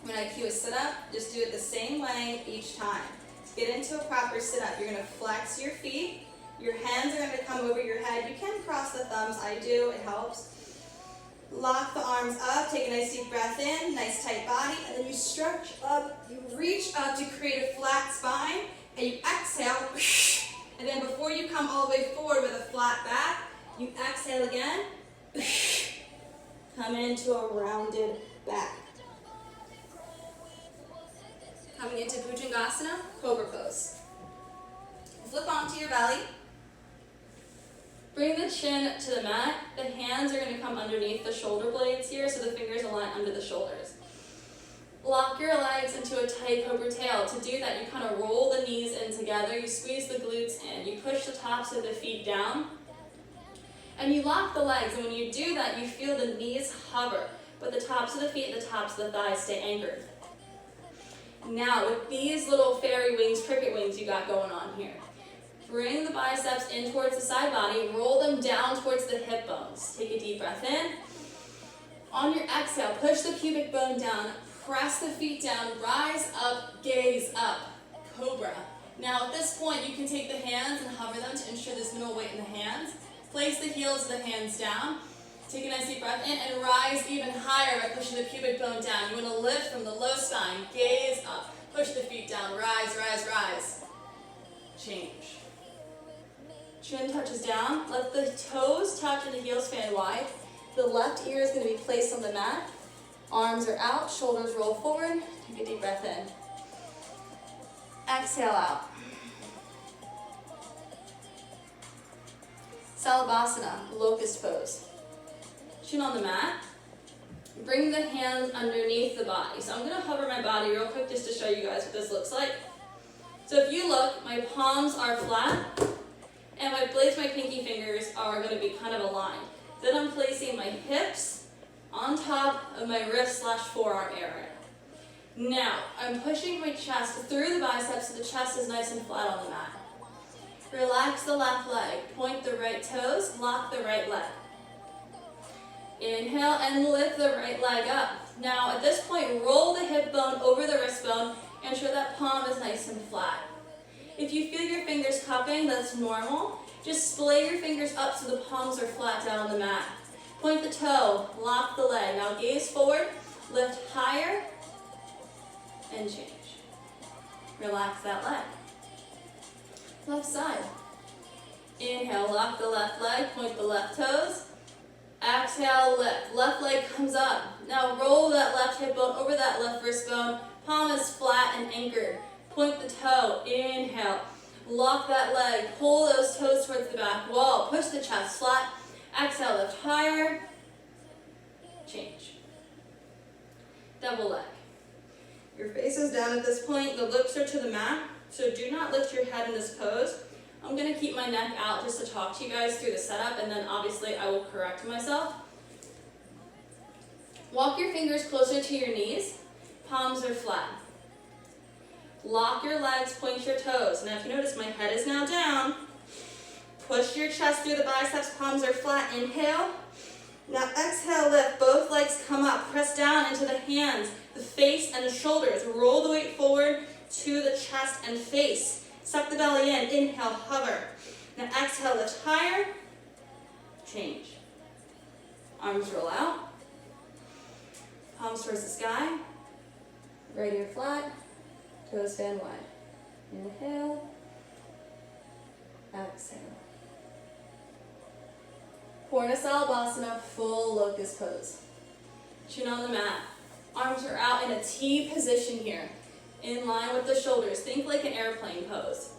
when I cue a sit-up, just do it the same way each time. To get into a proper sit-up, you're going to flex your feet. Your hands are going to come over your head. You can cross the thumbs. I do. It helps. Lock the arms up, take a nice deep breath in, nice tight body, and then you stretch up, you reach up to create a flat spine, and you exhale, and then before you come all the way forward with a flat back, you exhale again, come into a rounded back. Coming into Bhujangasana, Cobra Pose. Flip onto your belly. Bring the chin to the mat. The hands are going to come underneath the shoulder blades here, so the fingers align under the shoulders. Lock your legs into a tight cobra tail. To do that, you kind of roll the knees in together. You squeeze the glutes in. You push the tops of the feet down. And you lock the legs. And when you do that, you feel the knees hover, but the tops of the feet and the tops of the thighs stay anchored. Now, with these little fairy wings, cricket wings you got going on here, bring the biceps in towards the side body, roll them down towards the hip bones. Take a deep breath in. On your exhale, push the pubic bone down, press the feet down, rise up, gaze up, cobra. Now at this point, you can take the hands and hover them to ensure there's minimal weight in the hands. Place the heels of the hands down. Take a nice deep breath in and rise even higher by pushing the pubic bone down. You want to lift from the low spine, gaze up, push the feet down, rise, rise, rise. Change. Chin touches down. Let the toes touch and the heels fan wide. The left ear is going to be placed on the mat. Arms are out, shoulders roll forward. Take a deep breath in. Exhale out. Salabhasana, locust pose. Chin on the mat. Bring the hands underneath the body. So I'm going to hover my body real quick just to show you guys what this looks like. So if you look, my palms are flat. And my blades, my pinky fingers are going to be kind of aligned. Then I'm placing my hips on top of my wrist/forearm area. Now, I'm pushing my chest through the biceps so the chest is nice and flat on the mat. Relax the left leg. Point the right toes, lock the right leg. Inhale and lift the right leg up. Now, at this point, roll the hip bone over the wrist bone. Ensure that palm is nice and flat. If you feel your fingers cupping, that's normal. Just splay your fingers up so the palms are flat down on the mat. Point the toe, lock the leg. Now gaze forward, lift higher, and change. Relax that leg. Left side. Inhale, lock the left leg, point the left toes. Exhale, lift. Left leg comes up. Now roll that left hip bone over that left wrist bone. Palm is flat and anchored. Point the toe, inhale, lock that leg, pull those toes towards the back wall, push the chest flat, exhale, lift higher, change. Double leg. Your face is down at this point, the lips are to the mat, so do not lift your head in this pose. I'm going to keep my neck out just to talk to you guys through the setup, and then obviously I will correct myself. Walk your fingers closer to your knees, palms are flat. Lock your legs, point your toes. Now if you notice my head is now down, push your chest through the biceps, palms are flat, inhale. Now exhale, lift, both legs come up, press down into the hands, the face and the shoulders. Roll the weight forward to the chest and face. Suck the belly in, inhale, hover. Now exhale, lift higher, change. Arms roll out, palms towards the sky, right ear flat. Toes fan wide. Inhale. Exhale. Purna Salabhasana, full locust pose. Chin on the mat. Arms are out in a T position here. In line with the shoulders. Think like an airplane pose.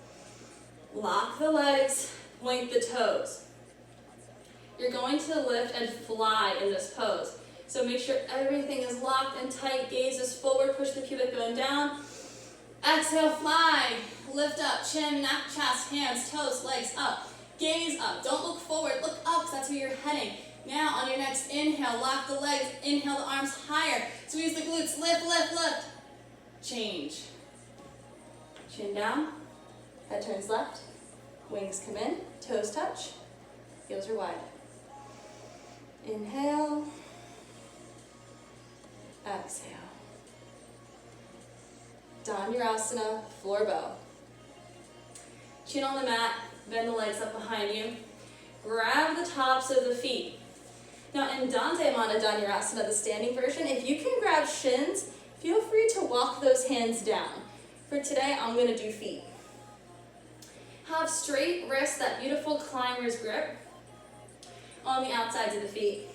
Lock the legs, point the toes. You're going to lift and fly in this pose. So make sure everything is locked and tight. Gaze is forward, push the pubic bone down. Exhale, fly, lift up, chin, neck, chest, hands, toes, legs up. Gaze up, don't look forward, look up because that's where you're heading. Now on your next inhale, lock the legs, inhale the arms higher. Squeeze the glutes, lift, lift, lift. Change. Chin down, head turns left, wings come in, toes touch, heels are wide. Inhale, exhale. Dhanurasana, floor bow. Chin on the mat, bend the legs up behind you. Grab the tops of the feet. Now in Dandayamana Dhanurasana, the standing version, if you can grab shins, feel free to walk those hands down. For today, I'm going to do feet. Have straight wrists, that beautiful climber's grip on the outsides of the feet.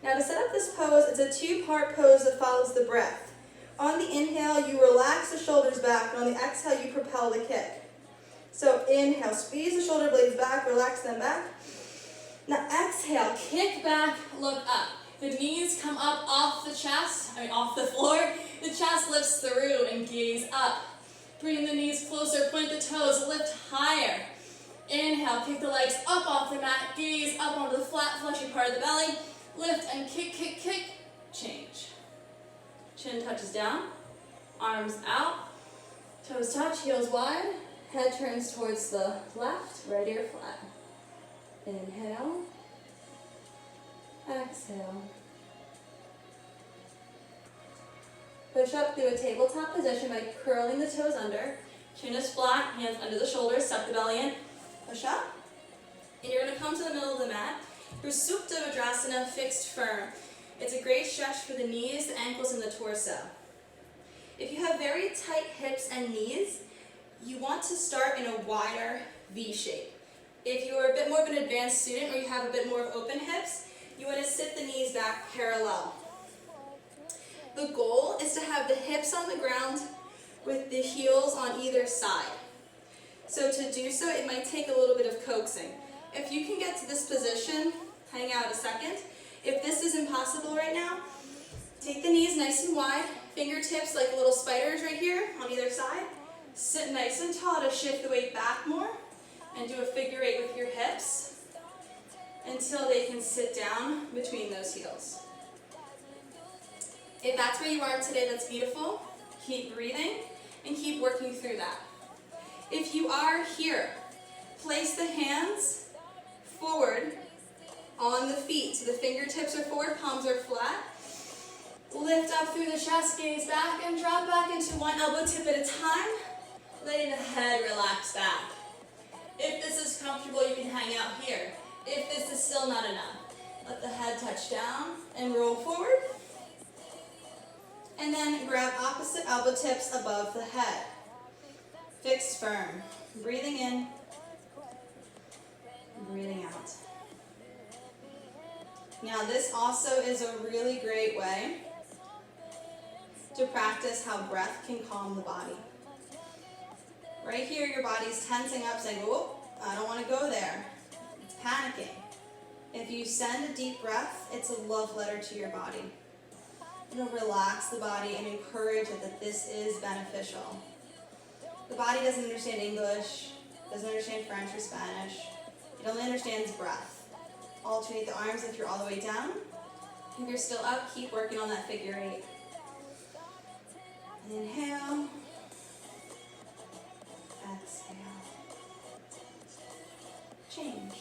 Now to set up this pose, it's a two-part pose that follows the breath. On the inhale, you relax the shoulders back, and on the exhale, you propel the kick. So inhale, squeeze the shoulder blades back, relax them back. Now exhale, kick back, look up. The knees come up off the floor. The chest lifts through and gaze up. Bring the knees closer, point the toes, lift higher. Inhale, kick the legs up off the mat, gaze up onto the flat, fleshy part of the belly. Lift and kick, kick, kick, change. Chin touches down, arms out, toes touch, heels wide, head turns towards the left, right ear flat. Inhale, exhale. Push up through a tabletop position by curling the toes under. Chin is flat, hands under the shoulders, suck the belly in. Push up. And you're going to come to the middle of the mat. For Supta Vajrasana, fixed firm. It's a great stretch for the knees, the ankles, and the torso. If you have very tight hips and knees, you want to start in a wider V shape. If you're a bit more of an advanced student or you have a bit more of open hips, you want to sit the knees back parallel. The goal is to have the hips on the ground with the heels on either side. So to do so, it might take a little bit of coaxing. If you can get to this position, hang out a second. If this is impossible right now, take the knees nice and wide, fingertips like little spiders right here on either side. Sit nice and tall to shift the weight back more, and do a figure eight with your hips until they can sit down between those heels. If that's where you are today, that's beautiful. Keep breathing and keep working through that. If you are here, place the hands forward on the feet. So the fingertips are forward, palms are flat. Lift up through the chest, gaze back, and drop back into one elbow tip at a time, letting the head relax back. If this is comfortable, you can hang out here. If this is still not enough, let the head touch down and roll forward. And then grab opposite elbow tips above the head. Fixed firm. Breathing in, breathing out. Now this also is a really great way to practice how breath can calm the body. Right here, your body's tensing up, saying, "Oh, I don't want to go there." It's panicking. If you send a deep breath, it's a love letter to your body. It'll relax the body and encourage it that this is beneficial. The body doesn't understand English, doesn't understand French or Spanish. It only understands breath. Alternate the arms if you're all the way down. If you're still up, keep working on that figure eight. Inhale. Exhale. Change.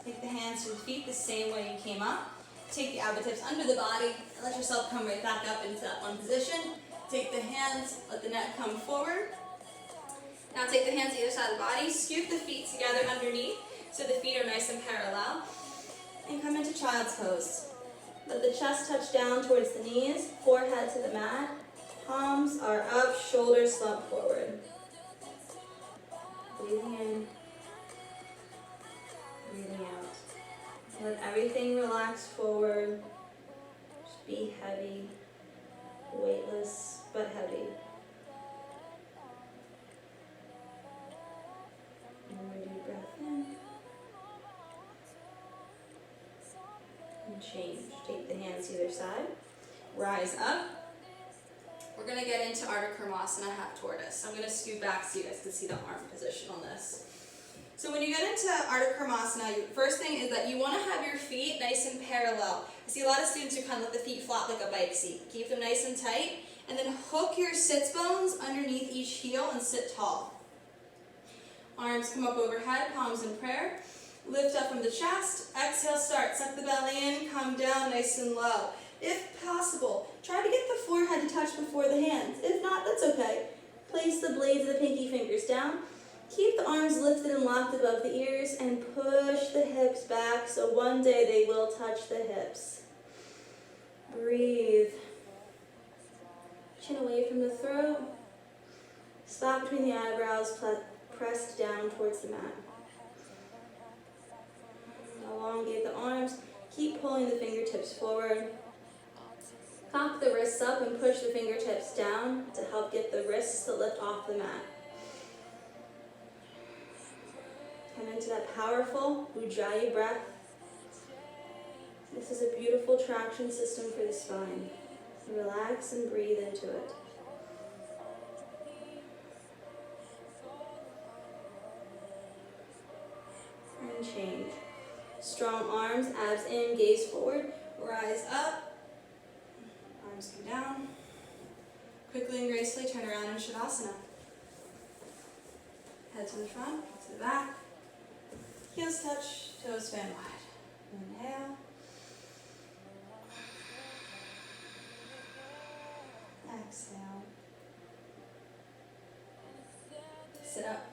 Take the hands to the feet the same way you came up. Take the elbow tips under the body and let yourself come right back up into that one position. Take the hands, let the neck come forward. Now take the hands either side of the body, scoop the feet together underneath so the feet are nice and parallel. And come into child's pose. Let the chest touch down towards the knees, forehead to the mat. Palms are up, shoulders slump forward. Breathing in, breathing out. Let everything relax forward. Just be heavy, weightless, but heavy. One more deep breath in. And change. Take the hands either side. Rise up. We're going to get into Ardha Karmasana, half tortoise. I'm going to scoot back so you guys can see the arm position on this. So when you get into Ardha Karmasana, first thing is that you want to have your feet nice and parallel. I see a lot of students who kind of let the feet flop like a bike seat. Keep them nice and tight, and then hook your sits bones underneath each heel and sit tall. Arms come up overhead, palms in prayer. Lift up from the chest. Exhale, start. Suck the belly in, come down nice and low. If possible, try to get the forehead to touch before the hands. If not, that's okay. Place the blades of the pinky fingers down. Keep the arms lifted and locked above the ears and push the hips back so one day they will touch the hips. Breathe. Chin away from the throat. Stop between the eyebrows, pressed down towards the mat. Elongate the arms. Keep pulling the fingertips forward. Cock the wrists up and push the fingertips down to help get the wrists to lift off the mat. Come into that powerful Ujjayi breath. This is a beautiful traction system for the spine. Relax and breathe into it. And change. Strong arms, abs in, gaze forward, rise up. Arms come down. Quickly and gracefully turn around in Shavasana. Head to the front, to the back. Heels touch, toes fan wide. Inhale. Exhale. Sit up.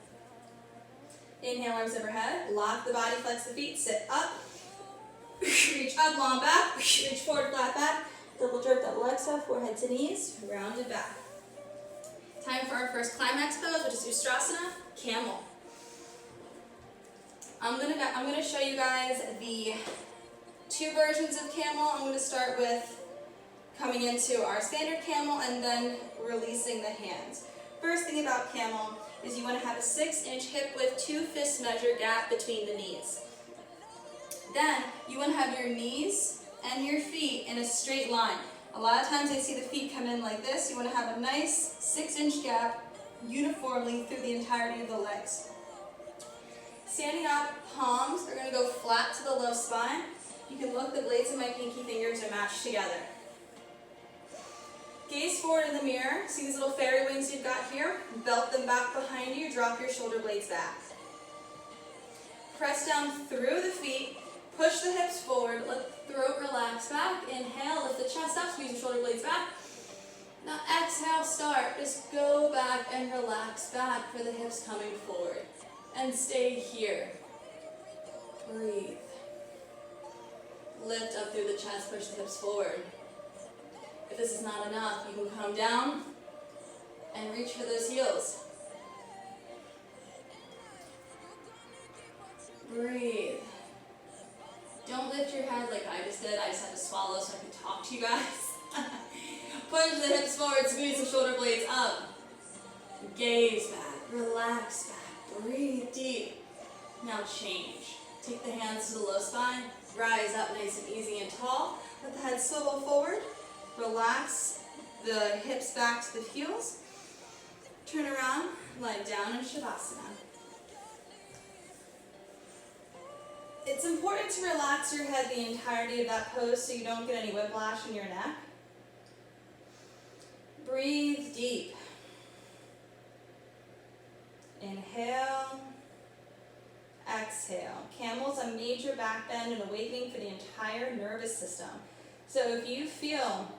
Inhale, arms overhead. Lock the body, flex the feet. Sit up. Reach up, long back. Reach forward, flat back. Double jerk, double exhale, forehead to knees, rounded back. Time for our first climax pose, which is Ustrasana, camel. I'm gonna show you guys the two versions of camel. I'm gonna start with coming into our standard camel and then releasing the hands. First thing about camel is you want to have a 6-inch hip width, 2 fist measure gap between the knees. Then you want to have your knees and your feet in a straight line. A lot of times I see the feet come in like this. You want to have a nice 6-inch gap uniformly through the entirety of the legs. Standing up, palms are going to go flat to the low spine. You can look, the blades of my pinky fingers are matched together. Gaze forward in the mirror. See these little fairy wings you've got here? Belt them back behind you. Drop your shoulder blades back. Press down through the feet. Push the hips forward. Let the throat relax back. Inhale, lift the chest up. Squeeze your shoulder blades back. Now exhale, start. Just go back and relax back for the hips coming forward. And stay here. Breathe. Lift up through the chest. Push the hips forward. If this is not enough, you can come down and reach for those heels. Breathe. Don't lift your head like I just did. I just had to swallow so I could talk to you guys. Push the hips forward, squeeze the shoulder blades up. Gaze back, relax back, breathe deep. Now change. Take the hands to the low spine, rise up nice and easy and tall. Let the head swivel forward. Relax the hips back to the heels. Turn around, lie down in Shavasana. It's important to relax your head the entirety of that pose so you don't get any whiplash in your neck. Breathe deep. Inhale. Exhale. Camel's a major back bend and awakening for the entire nervous system. So if you feel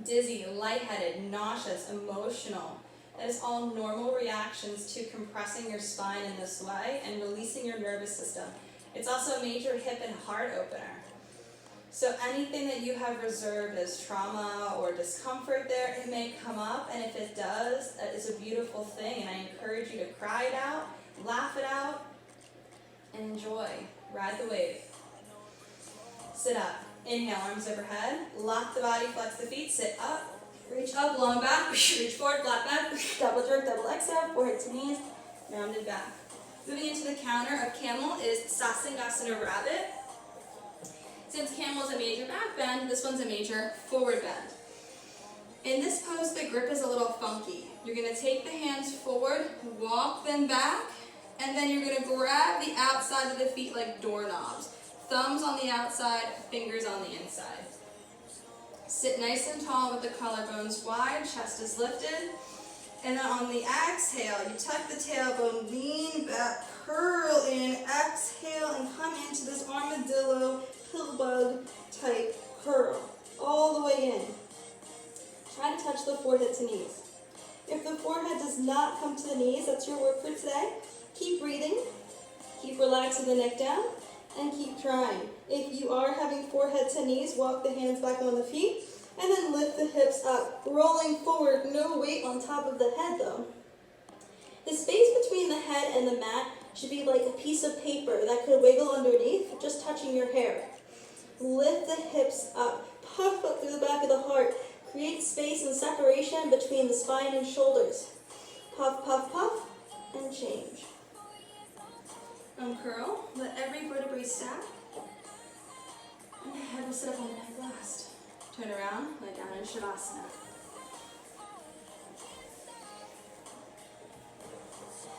dizzy, lightheaded, nauseous, emotional, that is all normal reactions to compressing your spine in this way and releasing your nervous system. It's also a major hip and heart opener. So anything that you have reserved as trauma or discomfort there, it may come up, and if it does, that is a beautiful thing, and I encourage you to cry it out, laugh it out, and enjoy. Ride the wave. Sit up. Inhale, arms overhead. Lock the body, flex the feet. Sit up. Reach up, long back. Reach forward, flat back. Double jerk, double exhale. Forehead to knees. Rounded back. Moving into the counter of camel is Sasangasana Rabbit. Since camel is a major back bend, this one's a major forward bend. In this pose, the grip is a little funky. You're going to take the hands forward, walk them back, and then you're going to grab the outside of the feet like doorknobs. Thumbs on the outside, fingers on the inside. Sit nice and tall with the collarbones wide, chest is lifted. And then on the exhale, you tuck the tailbone, lean back, curl in, exhale, and come into this armadillo, pill bug type curl, all the way in. Try to touch the forehead to knees. If the forehead does not come to the knees, that's your work for today. Keep breathing, keep relaxing the neck down, and keep trying. If you are having forehead to knees, walk the hands back on the feet, and then lift the hips up, rolling forward, no weight on top of the head though. The space between the head and the mat should be like a piece of paper that could wiggle underneath, just touching your hair. Lift the hips up, puff up through the back of the heart, create space and separation between the spine and shoulders. Puff, puff, puff, and change. Uncurl, let every vertebrae stack, and the head will sit up on the neck last. Turn around, lay down in Shavasana.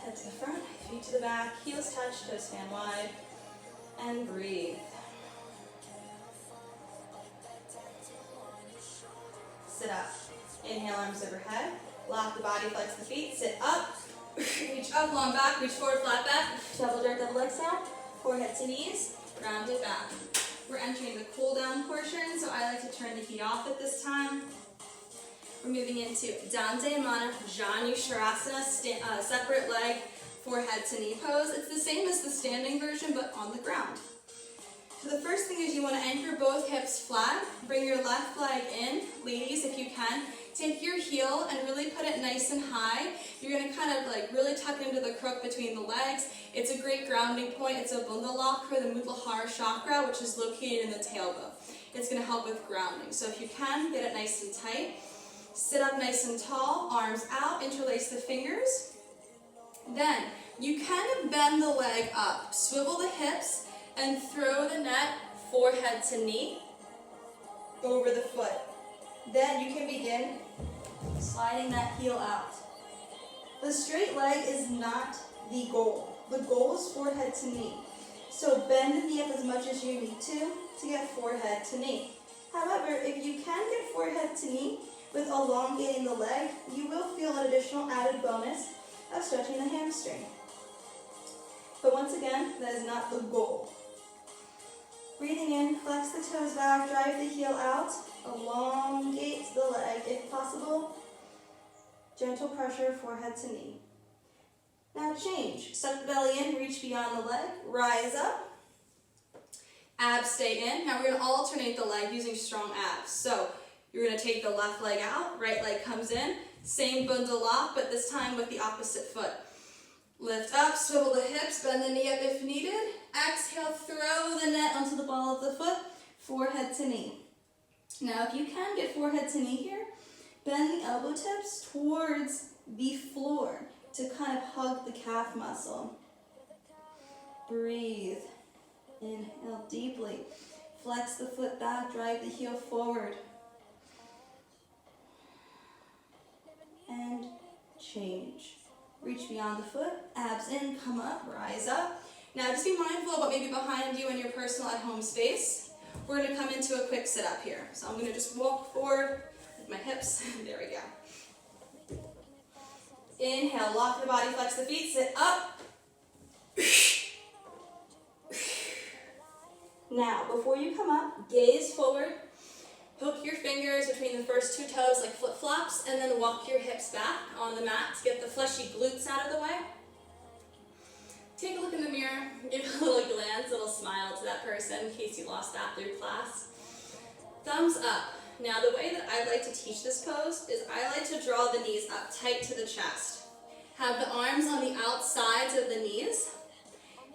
Head to the front, feet to the back, heels touch, toes fan wide, and breathe. Sit up. Inhale, arms overhead. Lock the body, flex the feet, sit up. Reach up, long back, reach forward, flat back. Double jerk, double leg snap. Forehead to knees, round it back. We're entering the cool down portion, so I like to turn the heat off at this time. We're moving into Dandayamana Janusharasana, separate leg, forehead to knee pose. It's the same as the standing version, but on the ground. So the first thing is you want to anchor both hips flat. Bring your left leg in. Ladies, if you can, take your heel and really put it nice and high. You're going to kind of like really tuck into the crook between the legs. It's a great grounding point. It's a Bunda lock for the Muladhara chakra, which is located in the tailbone. It's going to help with grounding. So if you can, get it nice and tight. Sit up nice and tall, arms out, interlace the fingers. Then you kind of bend the leg up, swivel the hips, and throw the net forehead to knee over the foot. Then you can begin sliding that heel out. The straight leg is not the goal. The goal is forehead to knee. So bend the knee up as much as you need to get forehead to knee. However, if you can get forehead to knee with elongating the leg, you will feel an additional added bonus of stretching the hamstring. But once again, that is not the goal. Breathing in, flex the toes back, drive the heel out, elongate the leg if possible. Gentle pressure, forehead to knee. Now change. Suck the belly in, reach beyond the leg, rise up. Abs stay in. Now we're going to alternate the leg using strong abs. So you're going to take the left leg out, right leg comes in. Same bundle lock, but this time with the opposite foot. Lift up, swivel the hips, bend the knee up if needed. Exhale, throw the net onto the ball of the foot, forehead to knee. Now if you can get forehead to knee here, bend the elbow tips towards the floor to kind of hug the calf muscle. Breathe. Inhale deeply. Flex the foot back, drive the heel forward. And change. Reach beyond the foot, abs in, come up, rise up. Now just be mindful of what may be behind you in your personal at-home space. We're going to come into a quick sit-up here. So I'm going to just walk forward with my hips. There we go. Inhale, lock the body, flex the feet, sit up. Now, before you come up, gaze forward. Hook your fingers between the first two toes like flip-flops, and then walk your hips back on the mat to get the fleshy glutes out of the way. Take a look in the mirror, give a little glance, a little smile to that person in case you lost that through class. Thumbs up. Now the way that I like to teach this pose is I like to draw the knees up tight to the chest. Have the arms on the outsides of the knees.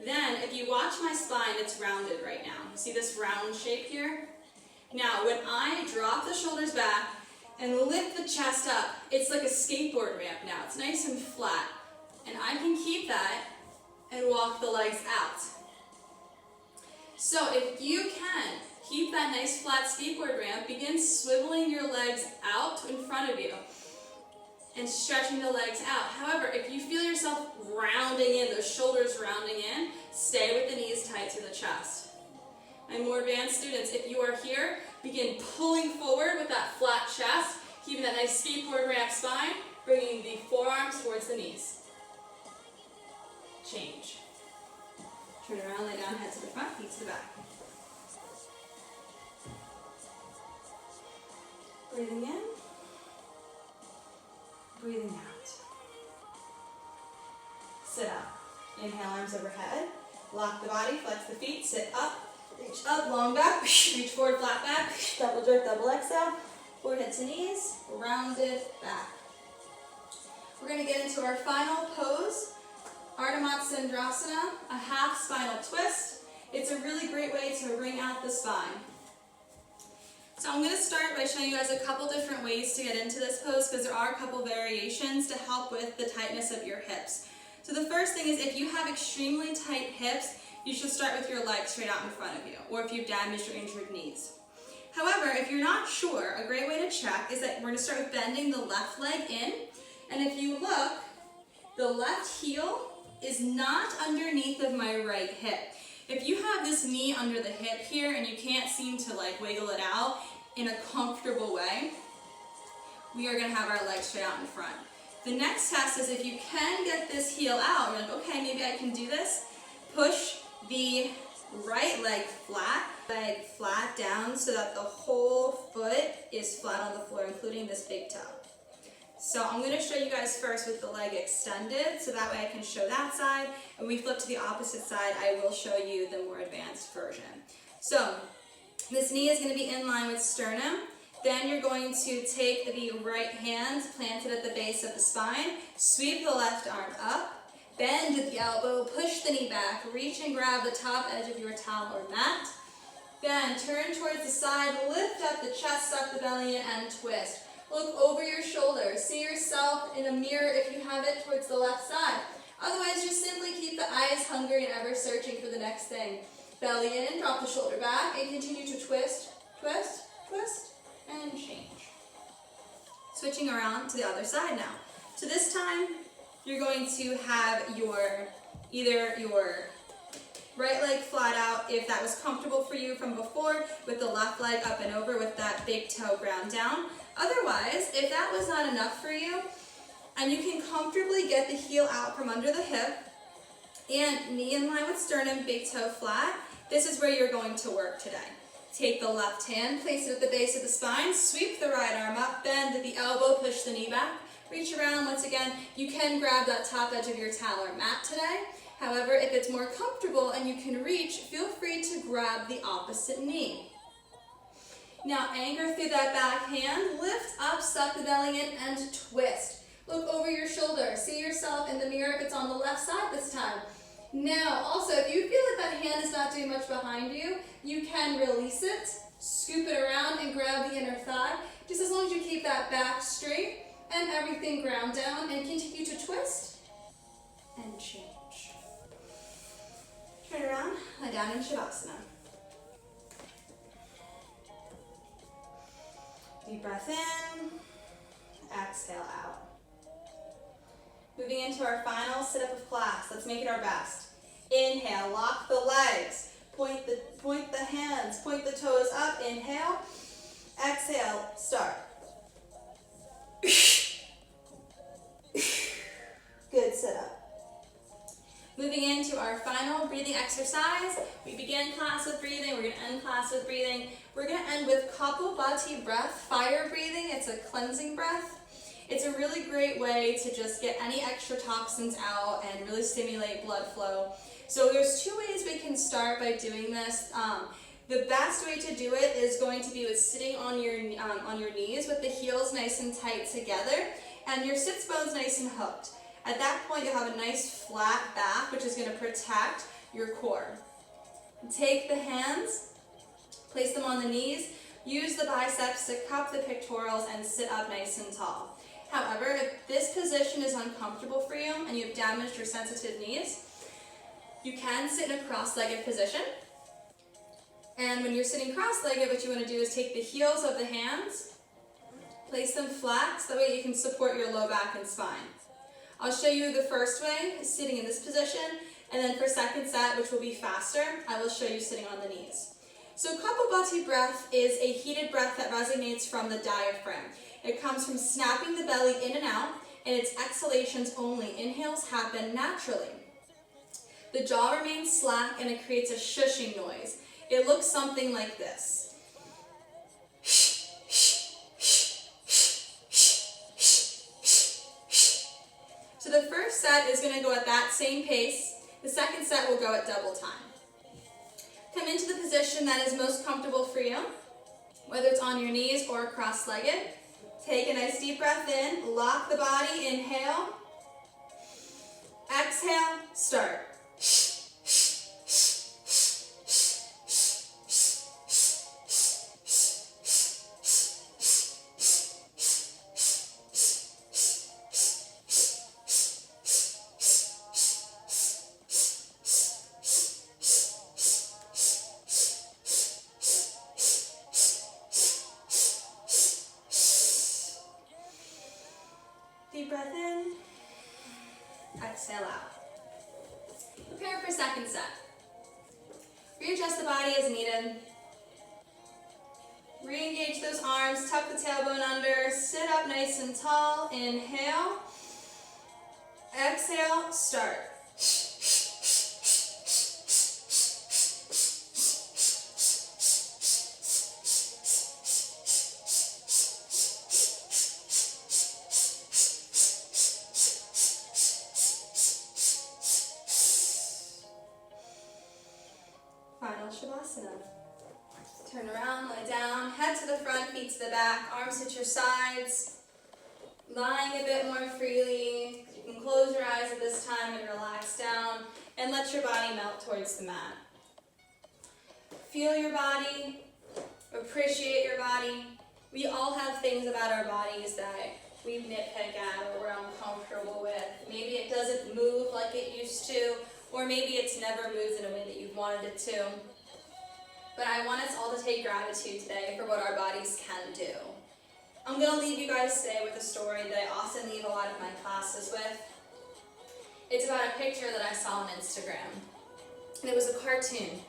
Then if you watch my spine, it's rounded right now. See this round shape here? Now, when I drop the shoulders back and lift the chest up, it's like a skateboard ramp now. It's nice and flat. And I can keep that and walk the legs out. So if you can, keep that nice flat skateboard ramp, begin swiveling your legs out in front of you and stretching the legs out. However, if you feel yourself rounding in, those shoulders rounding in, stay with the knees tight to the chest. My more advanced students, if you are here, begin pulling forward with that flat chest, keeping that nice skateboard ramp spine, bringing the forearms towards the knees. Change. Turn around, lay down, head to the front, feet to the back. Breathing in. Breathing out. Sit up. Inhale, arms overhead. Lock the body, flex the feet, sit up. Reach up, long back, reach forward, flat back. Double jerk, double exhale. Forehead to knees, rounded back. We're going to get into our final pose, Ardha Matsyendrasana, a half spinal twist. It's a really great way to wring out the spine. So I'm going to start by showing you guys a couple different ways to get into this pose because there are a couple variations to help with the tightness of your hips. So the first thing is if you have extremely tight hips, you should start with your legs straight out in front of you, or if you've damaged or injured knees. However, if you're not sure, a great way to check is that we're going to start with bending the left leg in, and if you look, the left heel is not underneath of my right hip. If you have this knee under the hip here and you can't seem to wiggle it out in a comfortable way, we are going to have our legs straight out in front. The next test is if you can get this heel out, you're like, okay, maybe I can do this. Push the right leg flat down so that the whole foot is flat on the floor, including this big toe. So I'm going to show you guys first with the leg extended, so that way I can show that side. When we flip to the opposite side, I will show you the more advanced version. So this knee is going to be in line with sternum. Then you're going to take the right hand, plant it at the base of the spine, sweep the left arm up, bend at the elbow, push the knee back, reach and grab the top edge of your towel or mat. Then turn towards the side, lift up the chest, suck the belly in, and twist. Look over your shoulder. See yourself in a mirror if you have it towards the left side. Otherwise, just simply keep the eyes hungry and ever searching for the next thing. Belly in, drop the shoulder back, and continue to twist, twist, twist, and change. Switching around to the other side now. So this time, you're going to have either your right leg flat out if that was comfortable for you from before, with the left leg up and over with that big toe ground down. Otherwise, if that was not enough for you, and you can comfortably get the heel out from under the hip, and knee in line with sternum, big toe flat, this is where you're going to work today. Take the left hand, place it at the base of the spine, sweep the right arm up, bend at the elbow, push the knee back, reach around. Once again, you can grab that top edge of your towel or mat today. However, if it's more comfortable and you can reach, feel free to grab the opposite knee. Now anchor through that back hand, lift up, suck the belly in, and twist. Look over your shoulder. See yourself in the mirror if it's on the left side this time. Now, also, if you feel like that hand is not doing much behind you, you can release it, scoop it around, and grab the inner thigh, just as long as you keep that back straight and everything ground down, and continue to twist and change. Turn around, lie down in Shavasana. Deep breath in, exhale out. Moving into our final sit-up of class. Let's make it our best. Inhale, lock the legs. Point the hands, point the toes up. Inhale. Exhale, start. Good sit-up. Moving into our final breathing exercise. We begin class with breathing. We're going to end class with breathing. We're going to end with Kapalabhati breath, fire breathing. It's a cleansing breath. It's a really great way to just get any extra toxins out and really stimulate blood flow. So there's two ways we can start by doing this. The best way to do it is going to be with sitting on your knees with the heels nice and tight together and your sits bones nice and hooked. At that point, you'll have a nice flat back, which is going to protect your core. Take the hands, place them on the knees, use the biceps to cup the pectorals and sit up nice and tall. However, if this position is uncomfortable for you and you have damaged or sensitive knees, you can sit in a cross-legged position. And when you're sitting cross-legged, what you want to do is take the heels of the hands, place them flat so that way you can support your low back and spine. I'll show you the first way, sitting in this position, and then for second set, which will be faster, I will show you sitting on the knees. So Kapalabhati breath is a heated breath that resonates from the diaphragm. It comes from snapping the belly in and out, and it's exhalations only. Inhales happen naturally. The jaw remains slack, and it creates a shushing noise. It looks something like this. the first set is going to go at that same pace. The second set will go at double time. Come into the position that is most comfortable for you, whether it's on your knees or cross-legged. Take a nice deep breath in, lock the body, inhale. Exhale, start. Deep breath in, exhale out. Prepare for second set. Readjust the body as needed. Re-engage those arms, tuck the tailbone under, sit up nice and tall, inhale. Exhale, start. Final Shavasana. Turn around, lie down, head to the front, feet to the back, arms at your sides. Lying a bit more freely. You can close your eyes at this time and relax down and let your body melt towards the mat. Feel your body, appreciate your body. We all have things about our bodies that we nitpick at or we're uncomfortable with. Maybe it doesn't move like it used to, or maybe it's never moved in a way that you've wanted it to. But I want us all to take gratitude today for what our bodies can do. I'm going to leave you guys today with a story that I often leave a lot of my classes with. It's about a picture that I saw on Instagram, and it was a cartoon.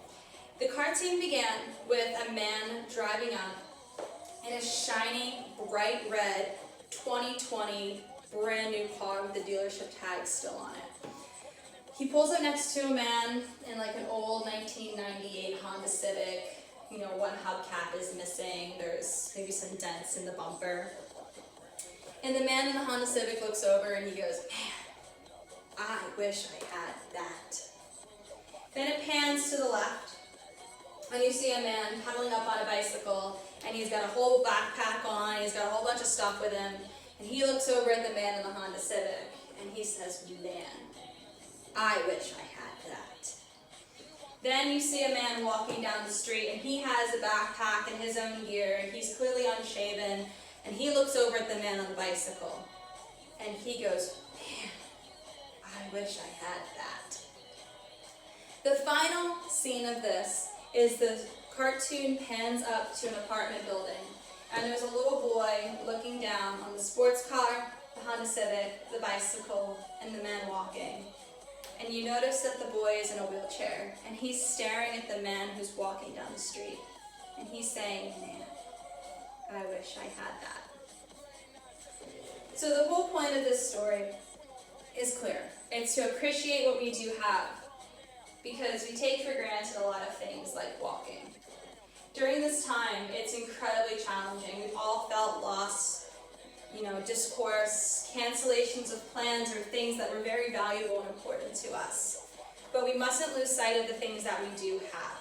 The cartoon began with a man driving up in a shiny, bright red 2020 brand new car with the dealership tag still on it. He pulls up next to a man in like an old 1998 Honda Civic. You know, one hubcap is missing. There's maybe some dents in the bumper. And the man in the Honda Civic looks over and he goes, "Man, I wish I had that." Then it pans to the left and you see a man pedaling up on a bicycle and he's got a whole backpack on, he's got a whole bunch of stuff with him, and he looks over at the man in the Honda Civic and he says, "Man, I wish I had that." Then you see a man walking down the street and he has a backpack and his own gear and he's clearly unshaven, and he looks over at the man on the bicycle and he goes, "Man, I wish I had that." The final scene of this is the cartoon pans up to an apartment building and there's a little boy looking down on the sports car, the Honda Civic, the bicycle, and the man walking. And you notice that the boy is in a wheelchair and he's staring at the man who's walking down the street. And he's saying, "Man, I wish I had that." So the whole point of this story is clear. It's to appreciate what we do have, because we take for granted a lot of things like walking. During this time, it's incredibly challenging. We've all felt loss, discourse, cancellations of plans, or things that were very valuable and important to us. But we mustn't lose sight of the things that we do have.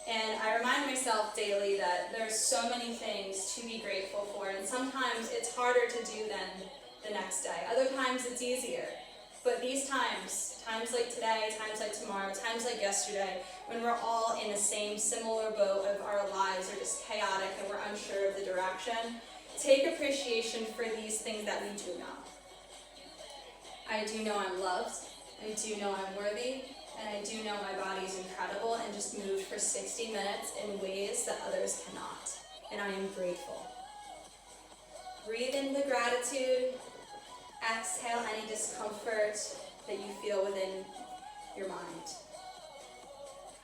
And I remind myself daily that there's so many things to be grateful for, and sometimes it's harder to do than the next day. Other times it's easier. But these times like today, times like tomorrow, times like yesterday, when we're all in the same similar boat of our lives are just chaotic and we're unsure of the direction, take appreciation for these things that we do know. I do know I'm loved, I do know I'm worthy, and I do know my body is incredible and just moved for 60 minutes in ways that others cannot, and I am grateful. Breathe in the gratitude, exhale any discomfort that you feel within your mind.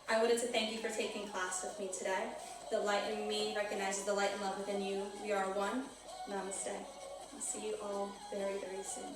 I wanted to thank you for taking class with me today. The light in me recognizes the light and love within you. We are one. Namaste. I'll see you all very, very soon.